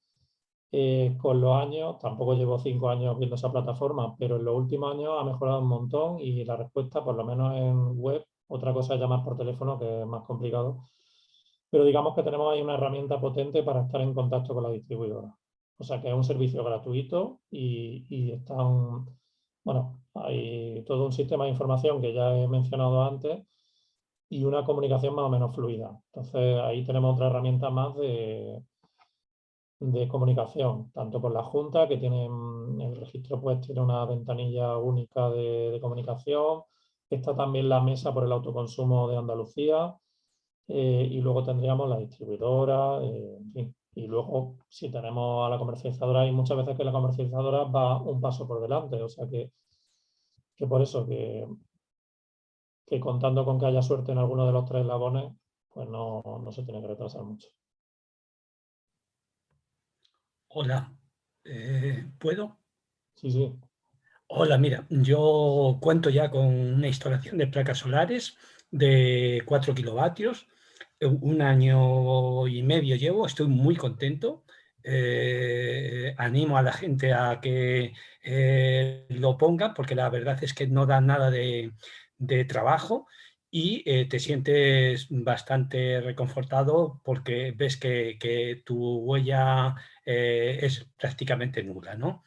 A: con los años, tampoco llevo 5 años viendo esa plataforma, pero en los últimos años ha mejorado un montón y la respuesta, por lo menos en web, otra cosa es llamar por teléfono, que es más complicado, pero digamos que tenemos ahí una herramienta potente para estar en contacto con la distribuidora. O sea que es un servicio gratuito y bueno, hay todo un sistema de información que ya he mencionado antes y una comunicación más o menos fluida. Entonces ahí tenemos otra herramienta más de comunicación, tanto con la Junta, que el registro pues tiene una ventanilla única de comunicación, está también la mesa por el autoconsumo de Andalucía, y luego tendríamos la distribuidora, en fin. Y luego, si tenemos a la comercializadora, hay muchas veces que la comercializadora va un paso por delante, o sea que por eso que contando con que haya suerte en alguno de los 3 eslabones, pues no se tiene que retrasar mucho.
E: Hola, ¿puedo?
A: Sí, sí.
E: Hola, mira, yo cuento ya con una instalación de placas solares de 4 kilovatios. Un año y medio llevo, estoy muy contento. Animo a la gente a que lo ponga, porque la verdad es que no da nada de trabajo y te sientes bastante reconfortado porque ves que tu huella es prácticamente nula, ¿no?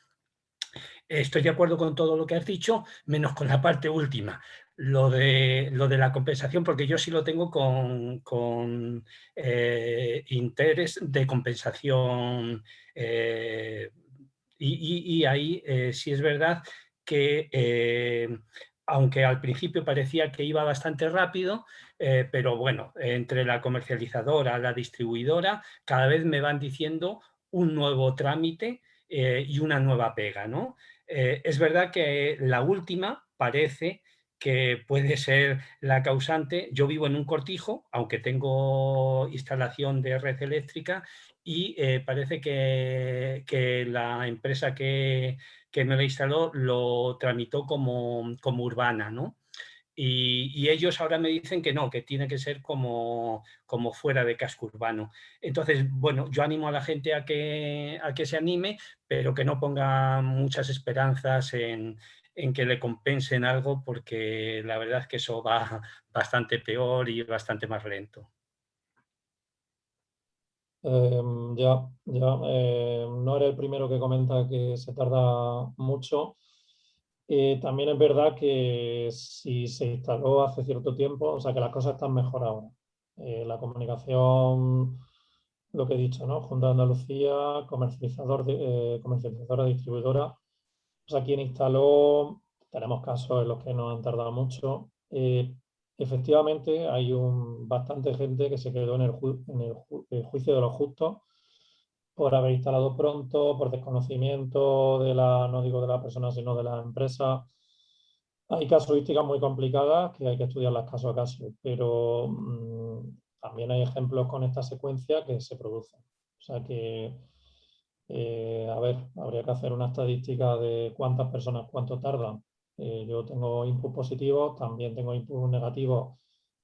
E: Estoy de acuerdo con todo lo que has dicho, menos con la parte última, lo de la compensación, porque yo sí lo tengo con interés de compensación. Y ahí sí es verdad que, aunque al principio parecía que iba bastante rápido, pero bueno, entre la comercializadora, la distribuidora, cada vez me van diciendo un nuevo trámite y una nueva pega, ¿no? Es verdad que la última parece que puede ser la causante. Yo vivo en un cortijo, aunque tengo instalación de red eléctrica, y parece que la empresa que me lo instaló lo tramitó como urbana, ¿no? Y ellos ahora me dicen que no, que tiene que ser como fuera de casco urbano. Entonces, bueno, yo animo a la gente a que se anime, pero que no ponga muchas esperanzas en que le compensen algo, porque la verdad es que eso va bastante peor y bastante más lento.
A: No eres el primero que comenta que se tarda mucho. También es verdad que si se instaló hace cierto tiempo, o sea que las cosas están mejor ahora. La comunicación, lo que he dicho, ¿no? Junta de Andalucía, comercializadora, distribuidora. O sea, quien instaló, tenemos casos en los que no han tardado mucho. Efectivamente, hay bastante gente que se quedó en el juicio de los justos por haber instalado pronto, por desconocimiento no digo de la persona, sino de la empresa. Hay casuísticas muy complicadas que hay que estudiarlas caso a caso, pero también hay ejemplos con esta secuencia que se producen. O sea que, a ver, habría que hacer una estadística de cuántas personas, cuánto tardan. Yo tengo input positivos, también tengo input negativos,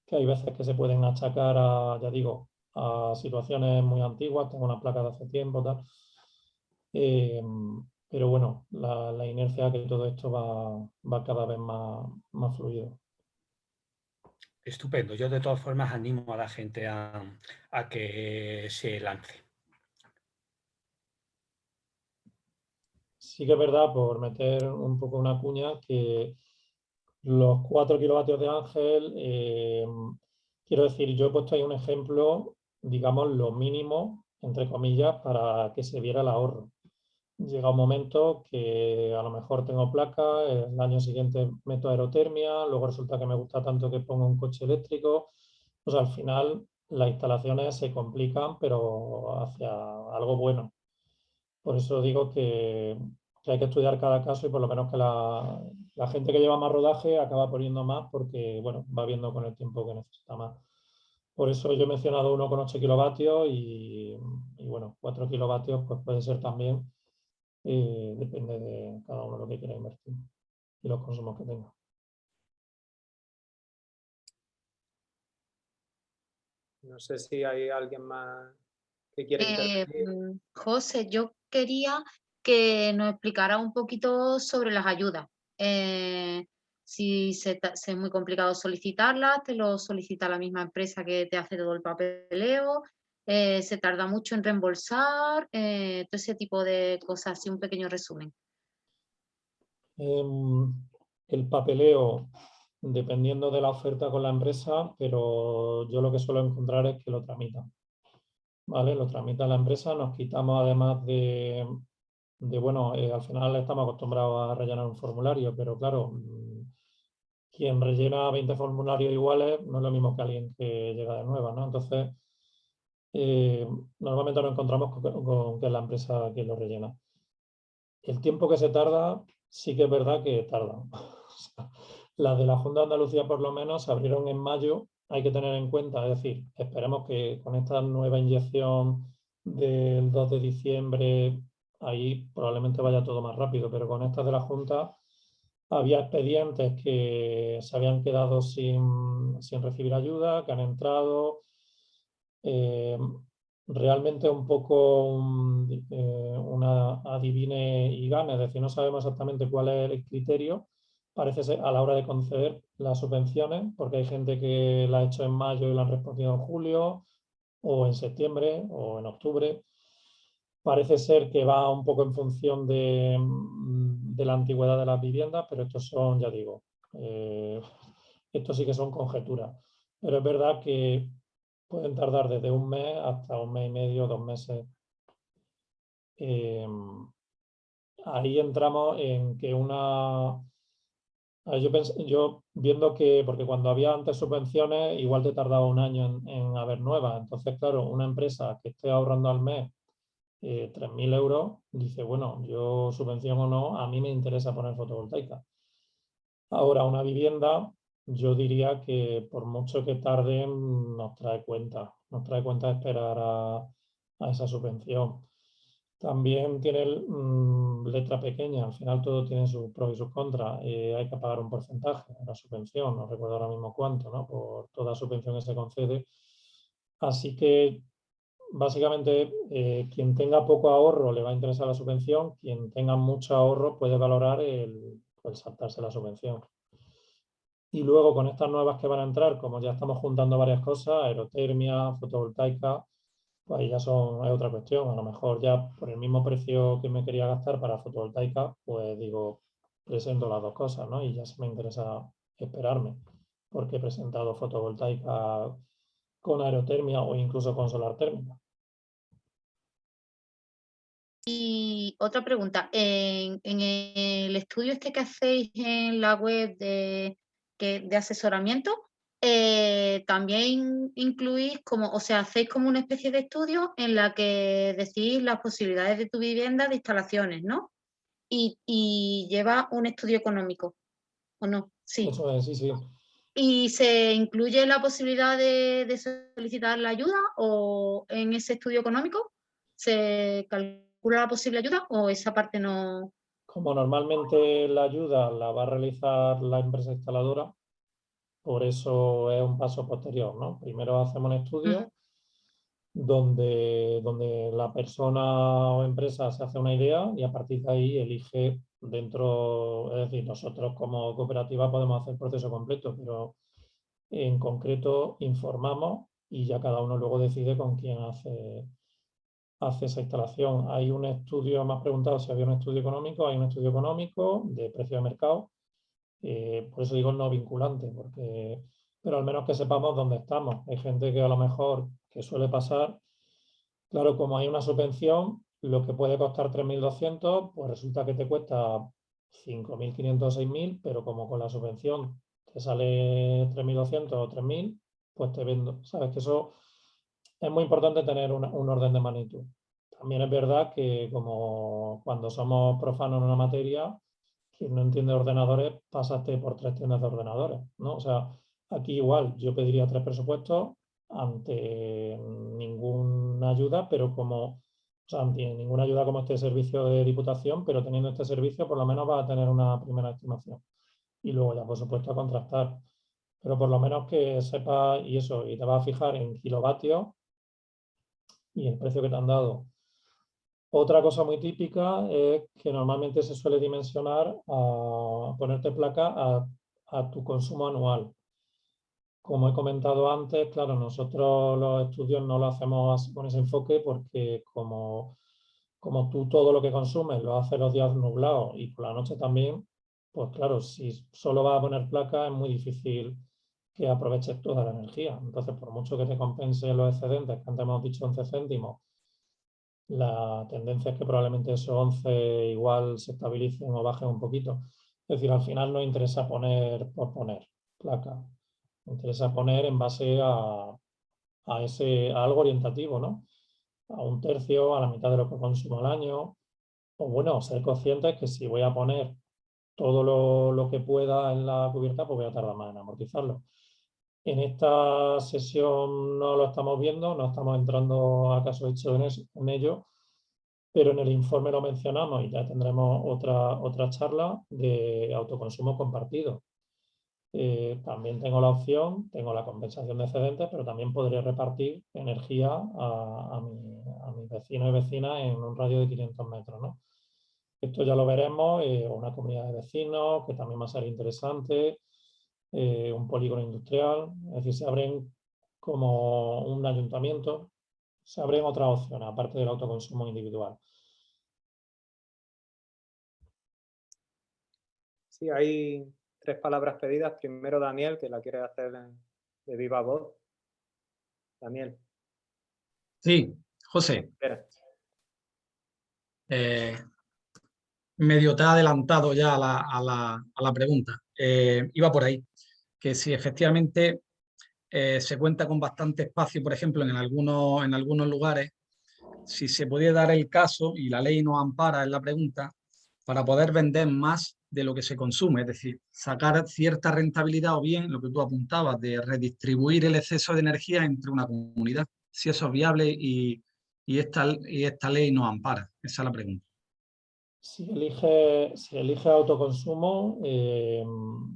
A: que hay veces que se pueden achacar ya digo, a situaciones muy antiguas, tengo una placa de hace tiempo, tal. Pero bueno, la inercia que todo esto va cada vez más fluido.
E: Estupendo. Yo de todas formas animo a la gente a que se lance.
A: Sí que es verdad, por meter un poco una cuña, que los 4 kilovatios de Ángel, quiero decir, yo he puesto ahí un ejemplo, digamos, lo mínimo, entre comillas, para que se viera el ahorro. Llega un momento que a lo mejor tengo placa, el año siguiente meto aerotermia, luego resulta que me gusta tanto que pongo un coche eléctrico. Pues al final las instalaciones se complican, pero hacia algo bueno. Por eso digo que hay que estudiar cada caso y por lo menos que la gente que lleva más rodaje acaba poniendo más porque, bueno, va viendo con el tiempo que necesita más. Por eso yo he mencionado 1,8 kilovatios y bueno, 4 kilovatios pues puede ser también, depende de cada uno lo que quiera invertir y los consumos que tenga.
D: No sé si hay alguien más que quiera intervenir.
B: José, yo quería que nos explicara un poquito sobre las ayudas. Si es muy complicado solicitarlas, te lo solicita la misma empresa que te hace todo el papeleo, se tarda mucho en reembolsar, todo ese tipo de cosas, así un pequeño resumen.
A: El papeleo, dependiendo de la oferta con la empresa, pero yo lo que suelo encontrar es que lo tramitan. ¿Vale? Lo tramita la empresa, nos quitamos además bueno, al final estamos acostumbrados a rellenar un formulario, pero claro, quien rellena 20 formularios iguales no es lo mismo que alguien que llega de nueva, ¿no? Entonces, normalmente nos encontramos con que es la empresa quien lo rellena. El tiempo que se tarda, sí que es verdad que tardan. Las de la Junta de Andalucía, por lo menos, se abrieron en mayo. Hay que tener en cuenta, es decir, esperemos que con esta nueva inyección del 2 de diciembre, ahí probablemente vaya todo más rápido, pero con estas de la Junta había expedientes que se habían quedado sin recibir ayuda, que han entrado. Realmente un poco una adivine y gane, es decir, no sabemos exactamente cuál es el criterio, parece ser a la hora de conceder las subvenciones, porque hay gente que la ha hecho en mayo y la han respondido en julio, o en septiembre, o en octubre. Parece ser que va un poco en función de la antigüedad de las viviendas, pero estos son, ya digo, estos sí que son conjeturas. Pero es verdad que pueden tardar desde un mes hasta un mes y medio, 2 meses. Ahí entramos en que yo viendo que, porque cuando había antes subvenciones, igual te tardaba un año en haber nuevas. Entonces, claro, una empresa que esté ahorrando al mes 3.000 euros, dice, bueno, yo subvención o no, a mí me interesa poner fotovoltaica. Ahora, una vivienda, yo diría que por mucho que tarden, nos trae cuenta esperar a esa subvención. También tiene letra pequeña, al final todo tiene sus pros y sus contras. Hay que pagar un porcentaje de la subvención, no recuerdo ahora mismo cuánto, ¿no? Por toda subvención que se concede. Así que básicamente quien tenga poco ahorro le va a interesar la subvención, quien tenga mucho ahorro puede valorar el saltarse la subvención. Y luego con estas nuevas que van a entrar, como ya estamos juntando varias cosas, aerotermia, fotovoltaica, pues ahí ya es otra cuestión. A lo mejor ya por el mismo precio que me quería gastar para fotovoltaica, pues digo, presento las dos cosas, ¿no? Y ya se me interesa esperarme, porque he presentado fotovoltaica con aerotermia o incluso con solar térmica.
B: Y otra pregunta, en el estudio este que hacéis en la web de asesoramiento, también incluís como, o sea, hacéis como una especie de estudio en la que decís las posibilidades de tu vivienda de instalaciones, ¿no? Y lleva un estudio económico, ¿o no? Sí.
A: Eso es, sí, sí.
B: ¿Y se incluye la posibilidad de solicitar la ayuda o en ese estudio económico se calcula la posible ayuda o esa parte no?
A: Como normalmente la ayuda la va a realizar la empresa instaladora, por eso es un paso posterior, ¿no? Primero hacemos un estudio donde la persona o empresa se hace una idea y a partir de ahí elige dentro, es decir, nosotros como cooperativa podemos hacer el proceso completo, pero en concreto informamos y ya cada uno luego decide con quién hace esa instalación. Hay un estudio, me has preguntado si había un estudio económico, hay un estudio económico de precio de mercado, por eso digo no vinculante, pero al menos que sepamos dónde estamos. Hay gente que a lo mejor, que suele pasar, claro, como hay una subvención, lo que puede costar 3.200, pues resulta que te cuesta 5.500 o 6.000, pero como con la subvención te sale 3.200 o 3.000, pues te vendo. Sabes que eso es muy importante tener un orden de magnitud. También es verdad que como cuando somos profanos en una materia, quien no entiende ordenadores, pásaste por 3 tiendas de ordenadores, ¿no? O sea, aquí igual yo pediría 3 presupuestos ante ninguna ayuda, pero o sea, ante ninguna ayuda como este servicio de Diputación, pero teniendo este servicio por lo menos va a tener una primera estimación. Y luego ya, por supuesto, a contrastar. Pero por lo menos que sepa y eso, y te vas a fijar en kilovatios y el precio que te han dado. Otra cosa muy típica es que normalmente se suele dimensionar a ponerte placa a tu consumo anual. Como he comentado antes, claro, nosotros los estudios no lo hacemos con ese enfoque porque como tú todo lo que consumes lo haces los días nublados y por la noche también, pues claro, si solo vas a poner placa es muy difícil que aproveches toda la energía. Entonces, por mucho que te compense los excedentes, que antes hemos dicho 11 céntimos, la tendencia es que probablemente esos 11 igual se estabilicen o bajen un poquito. Es decir, al final no interesa poner por poner placa. Interesa poner en base a algo orientativo, ¿no? A un tercio, a la mitad de lo que consumo al año. O bueno, ser conscientes que si voy a poner todo lo que pueda en la cubierta, pues voy a tardar más en amortizarlo. En esta sesión no lo estamos viendo, no estamos entrando a caso hecho en ello, pero en el informe lo mencionamos y ya tendremos otra charla de autoconsumo compartido. También tengo la opción, tengo la compensación de excedentes, pero también podría repartir energía a mis vecinos y vecinas en un radio de 500 metros, ¿no? Esto ya lo veremos, una comunidad de vecinos, que también va a ser interesante, un polígono industrial, es decir, se abren como un ayuntamiento, se abren otras opciones, aparte del autoconsumo individual.
D: Sí, hay 3 palabras pedidas. Primero Daniel, que la quiere hacer de viva voz. Daniel.
C: Sí, José.
D: Espera.
C: Medio te ha adelantado ya a la pregunta. Iba por ahí, que si efectivamente se cuenta con bastante espacio, por ejemplo, en algunos lugares, si se puede dar el caso, y la ley nos ampara en la pregunta, para poder vender más de lo que se consume, es decir, sacar cierta rentabilidad o bien, lo que tú apuntabas, de redistribuir el exceso de energía entre una comunidad, si eso es viable y esta ley nos ampara. Esa es la pregunta.
A: Si elige autoconsumo,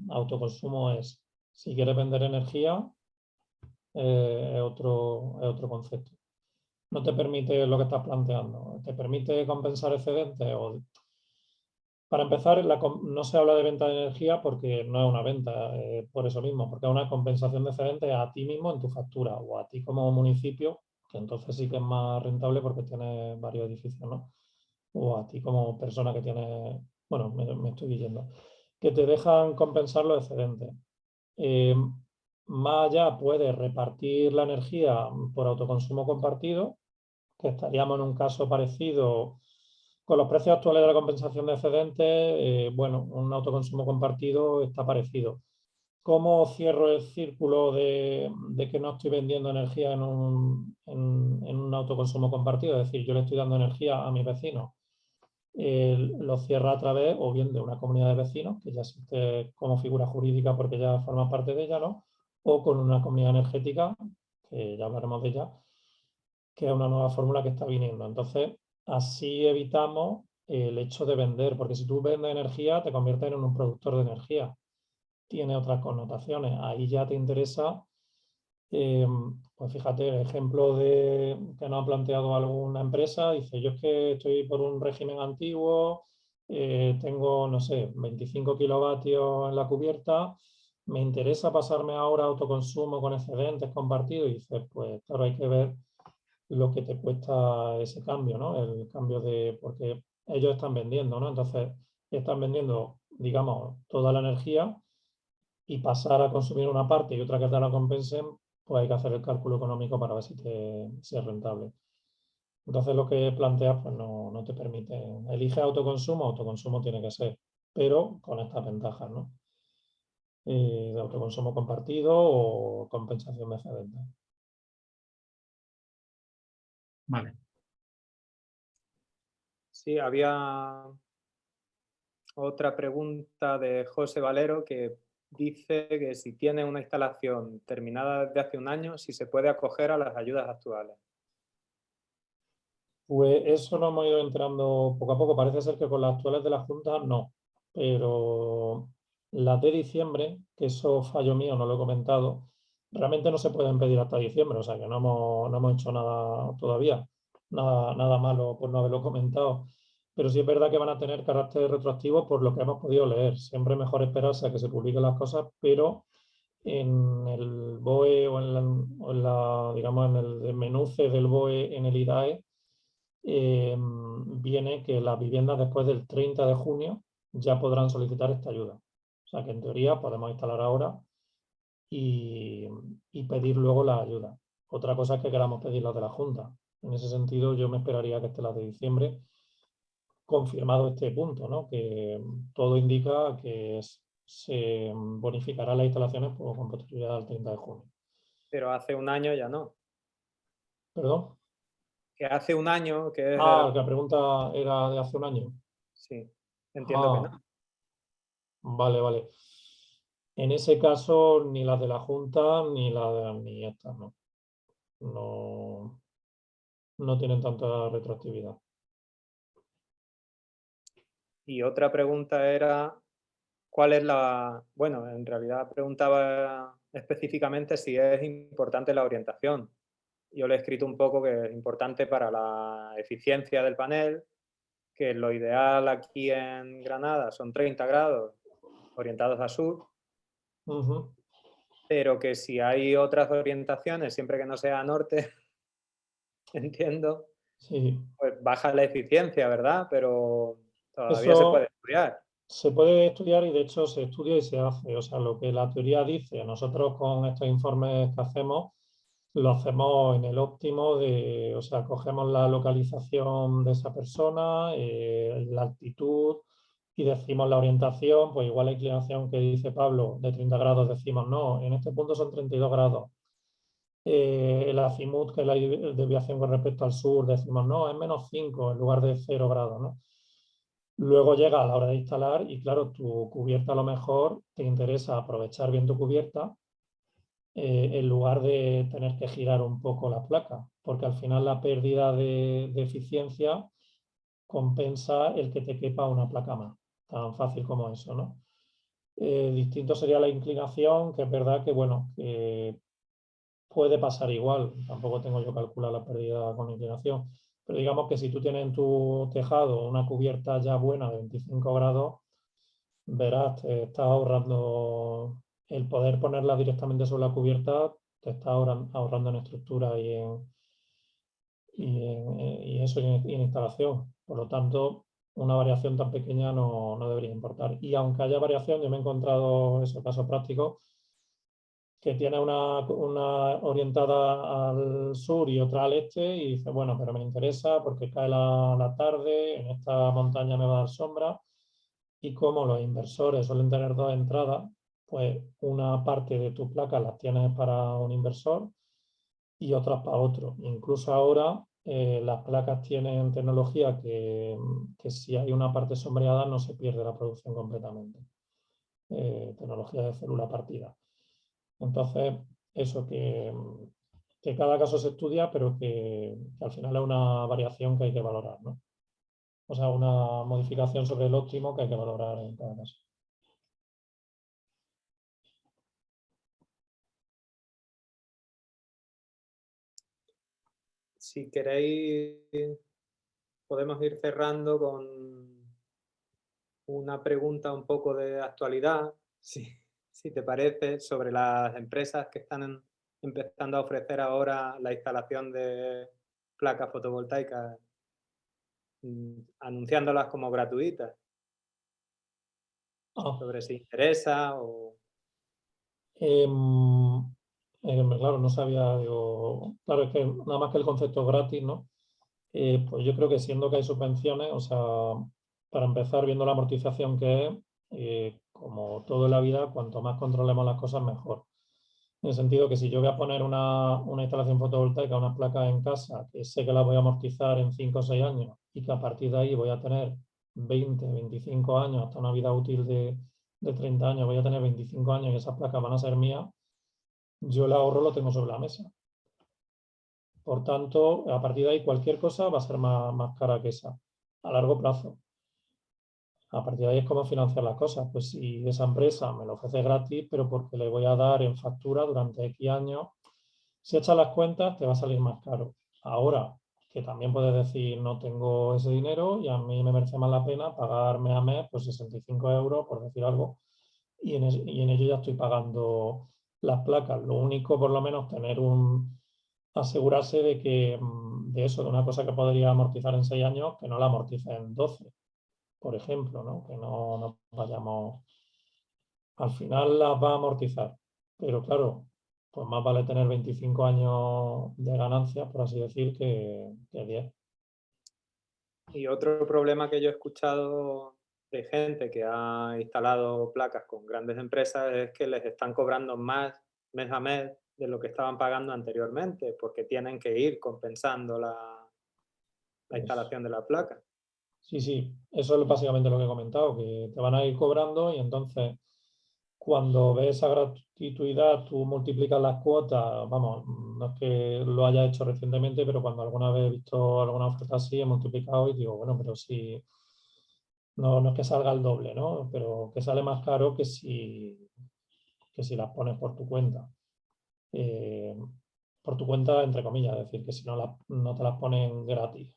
A: autoconsumo es, si quieres vender energía, es otro concepto. No te permite lo que estás planteando, te permite compensar excedentes. Para empezar, no se habla de venta de energía porque no es una venta, por eso mismo, porque es una compensación de excedentes a ti mismo en tu factura o a ti como municipio que entonces sí que es más rentable porque tienes varios edificios, ¿no? O a ti como persona que tienes, bueno, me estoy yendo, que te dejan compensar los excedentes. Más allá puedes repartir la energía por autoconsumo compartido, que estaríamos en un caso parecido con los precios actuales de la compensación de excedentes. Bueno, un autoconsumo compartido está parecido. ¿Cómo cierro el círculo de que no estoy vendiendo energía en un autoconsumo compartido? Es decir, yo le estoy dando energía a mis vecinos. Lo cierra a través o bien de una comunidad de vecinos, que ya existe como figura jurídica porque ya forma parte de ella, ¿no? O con una comunidad energética, que ya hablaremos de ella, que es una nueva fórmula que está viniendo. Entonces, así evitamos el hecho de vender, porque si tú vendes energía, te conviertes en un productor de energía. Tiene otras connotaciones. Ahí ya te interesa, pues fíjate, el ejemplo de que nos ha planteado alguna empresa, dice, yo es que estoy por un régimen antiguo, tengo, no sé, 25 kilovatios en la cubierta, me interesa pasarme ahora a autoconsumo con excedentes compartidos, y dices, pues claro, hay que ver lo que te cuesta ese cambio, ¿no? El cambio de, porque ellos están vendiendo, ¿no? Entonces, están vendiendo, digamos, toda la energía, y pasar a consumir una parte y otra que te la compensen, pues hay que hacer el cálculo económico para ver si es rentable. Entonces lo que planteas pues no te permite. Elige autoconsumo, autoconsumo tiene que ser, pero con estas ventajas, ¿no? De autoconsumo compartido o compensación de excedentes.
C: Vale.
D: Sí, había otra pregunta de José Valero que dice que si tiene una instalación terminada desde hace un año, si se puede acoger a las ayudas actuales.
A: Pues eso nos hemos ido enterando poco a poco. Parece ser que con las actuales de la Junta no, pero las de diciembre, que eso fallo mío, no lo he comentado, realmente no se pueden pedir hasta diciembre, o sea que no hemos hecho nada todavía, nada malo por no haberlo comentado. Pero sí es verdad que van a tener carácter retroactivo por lo que hemos podido leer. Siempre es mejor esperarse a que se publiquen las cosas, pero en el BOE digamos, en el menú C del BOE en el IDAE, viene que las viviendas después del 30 de junio ya podrán solicitar esta ayuda. O sea que en teoría podemos instalar ahora y pedir luego la ayuda. Otra cosa es que queramos pedir las de la Junta. En ese sentido, yo me esperaría que esté las de diciembre, confirmado este punto, ¿no? Que todo indica que se bonificarán las instalaciones con posterioridad al 30 de junio.
D: Pero hace un año ya no.
A: ¿Perdón?
D: Que hace un año que es...
A: La pregunta era de hace un año.
D: Sí, entiendo que
A: Ah,
D: no.
A: vale. En ese caso, ni las de la Junta ni estas, no. No tienen tanta retroactividad.
D: Y otra pregunta era, ¿cuál es la...? Bueno, en realidad preguntaba específicamente si es importante la orientación. Yo le he escrito un poco que es importante para la eficiencia del panel, que lo ideal aquí en Granada son 30 grados orientados a sur, pero que si hay otras orientaciones, siempre que no sea a norte, entiendo,
A: Sí.
D: pues baja la eficiencia, ¿verdad? Pero todavía se
A: Eso
D: puede estudiar.
A: se puede estudiar y de hecho se estudia y se hace. O sea, lo que la teoría dice, nosotros con estos informes que hacemos, lo hacemos en el óptimo o sea, cogemos la localización de esa persona, la altitud y decimos la orientación, pues igual la inclinación que dice Pablo de 30 grados, decimos no, en este punto son 32 grados. El azimut, que es la desviación con respecto al sur, decimos no, es -5 en lugar de 0 grados, ¿no? Luego llega a la hora de instalar y claro, tu cubierta a lo mejor te interesa aprovechar bien tu cubierta, en lugar de tener que girar un poco la placa, porque al final la pérdida de eficiencia compensa el que te quepa una placa más, tan fácil como eso, ¿no? Distinto sería la inclinación, que es verdad que, bueno, que puede pasar igual, tampoco tengo yo calculado la pérdida con inclinación, pero digamos que si tú tienes en tu tejado una cubierta ya buena de 25 grados, verás, te estás ahorrando el poder ponerla directamente sobre la cubierta, te está ahorrando en estructura y y eso y en instalación. Por lo tanto, una variación tan pequeña no debería importar. Y aunque haya variación, yo me he encontrado esos casos prácticos que tiene una orientada al sur y otra al este y dice, bueno, pero me interesa porque cae la tarde, en esta montaña me va a dar sombra, y como los inversores suelen tener dos entradas, pues una parte de tu placa las tienes para un inversor y otras para otro. Incluso ahora las placas tienen tecnología que si hay una parte sombreada no se pierde la producción completamente. Tecnología de célula partida. Entonces, eso que cada caso se estudia, pero que al final es una variación que hay que valorar, ¿no? O sea, una modificación sobre el óptimo que hay que valorar en cada caso.
D: Si queréis, podemos ir cerrando con una pregunta un poco de actualidad, si te parece, sobre las empresas que están empezando a ofrecer ahora la instalación de placas fotovoltaicas, anunciándolas como gratuitas. Sobre si interesa o...
A: Claro, no sabía, digo, claro, es que nada más que el concepto es gratis, ¿no? Pues yo creo que siendo que hay subvenciones, o sea, para empezar viendo la amortización que es, como todo en la vida, cuanto más controlemos las cosas, mejor. En el sentido que si yo voy a poner una instalación fotovoltaica, unas placas en casa, que sé que las voy a amortizar en 5 o 6 años y que a partir de ahí voy a tener 20, 25 años, hasta una vida útil de 30 años, voy a tener 25 años y esas placas van a ser mías, yo el ahorro lo tengo sobre la mesa. Por tanto, a partir de ahí cualquier cosa va a ser más cara que esa, a largo plazo. A partir de ahí es cómo financiar las cosas. Pues si esa empresa me lo ofrece gratis, pero porque le voy a dar en factura durante X años, si echas las cuentas te va a salir más caro. Ahora, que también puedes decir no tengo ese dinero y a mí me merece más la pena pagarme a mes pues 65 euros, por decir algo, y en ello ya estoy pagando las placas. Lo único, por lo menos, asegurarse de que de eso, de una cosa que podría amortizar en 6 años, que no la amortice en 12, por ejemplo, ¿no? Que no vayamos... Al final las va a amortizar, pero claro, pues más vale tener 25 años de ganancias, por así decir, que 10.
D: Y otro problema que yo he escuchado de gente que ha instalado placas con grandes empresas es que les están cobrando más mes a mes de lo que estaban pagando anteriormente, porque tienen que ir compensando la instalación de la placa.
A: Sí, sí, eso es básicamente lo que he comentado, que te van a ir cobrando y entonces cuando ves esa gratuidad tú multiplicas las cuotas, vamos, no es que lo haya hecho recientemente, pero cuando alguna vez he visto alguna oferta así he multiplicado y digo, bueno, pero si no es que salga el doble, ¿no? Pero que sale más caro que si las pones por tu cuenta. Por tu cuenta, entre comillas, es decir, que si no te las ponen gratis.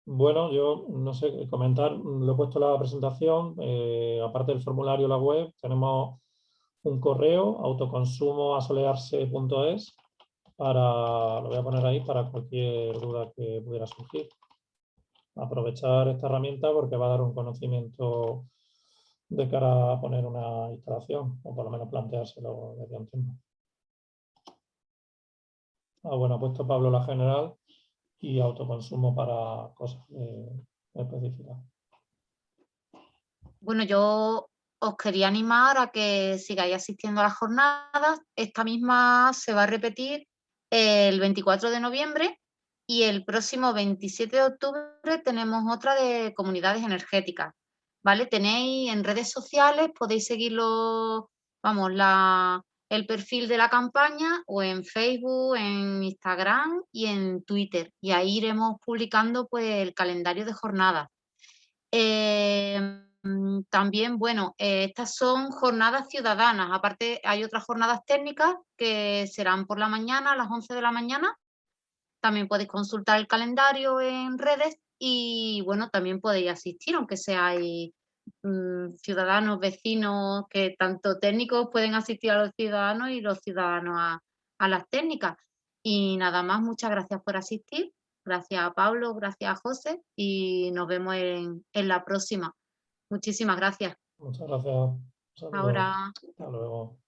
A: Bueno, yo no sé, comentar, lo he puesto en la presentación, aparte del formulario en la web, tenemos un correo, autoconsumoasolearse.es, lo voy a poner ahí para cualquier duda que pudiera surgir. Aprovechar esta herramienta porque va a dar un conocimiento de cara a poner una instalación, o por lo menos planteárselo desde un tiempo. Bueno, ha puesto Pablo la general y autoconsumo para cosas específicas.
B: Bueno, yo os quería animar a que sigáis asistiendo a las jornadas. Esta misma se va a repetir el 24 de noviembre y el próximo 27 de octubre tenemos otra de comunidades energéticas, ¿vale? Tenéis en redes sociales, podéis seguirlo, vamos, el perfil de la campaña o en Facebook, en Instagram y en Twitter. Y ahí iremos publicando pues el calendario de jornadas. También, bueno, estas son jornadas ciudadanas. Aparte, hay otras jornadas técnicas que serán por la mañana, a las 11 de la mañana. También podéis consultar el calendario en redes y bueno, también podéis asistir, aunque seáis ciudadanos, vecinos, que tanto técnicos pueden asistir a los ciudadanos y los ciudadanos a las técnicas. Y nada más, muchas gracias por asistir. Gracias a Pablo, gracias a José y nos vemos en la próxima. Muchísimas gracias.
A: Muchas gracias. Un saludo.
B: Ahora.
A: Hasta luego.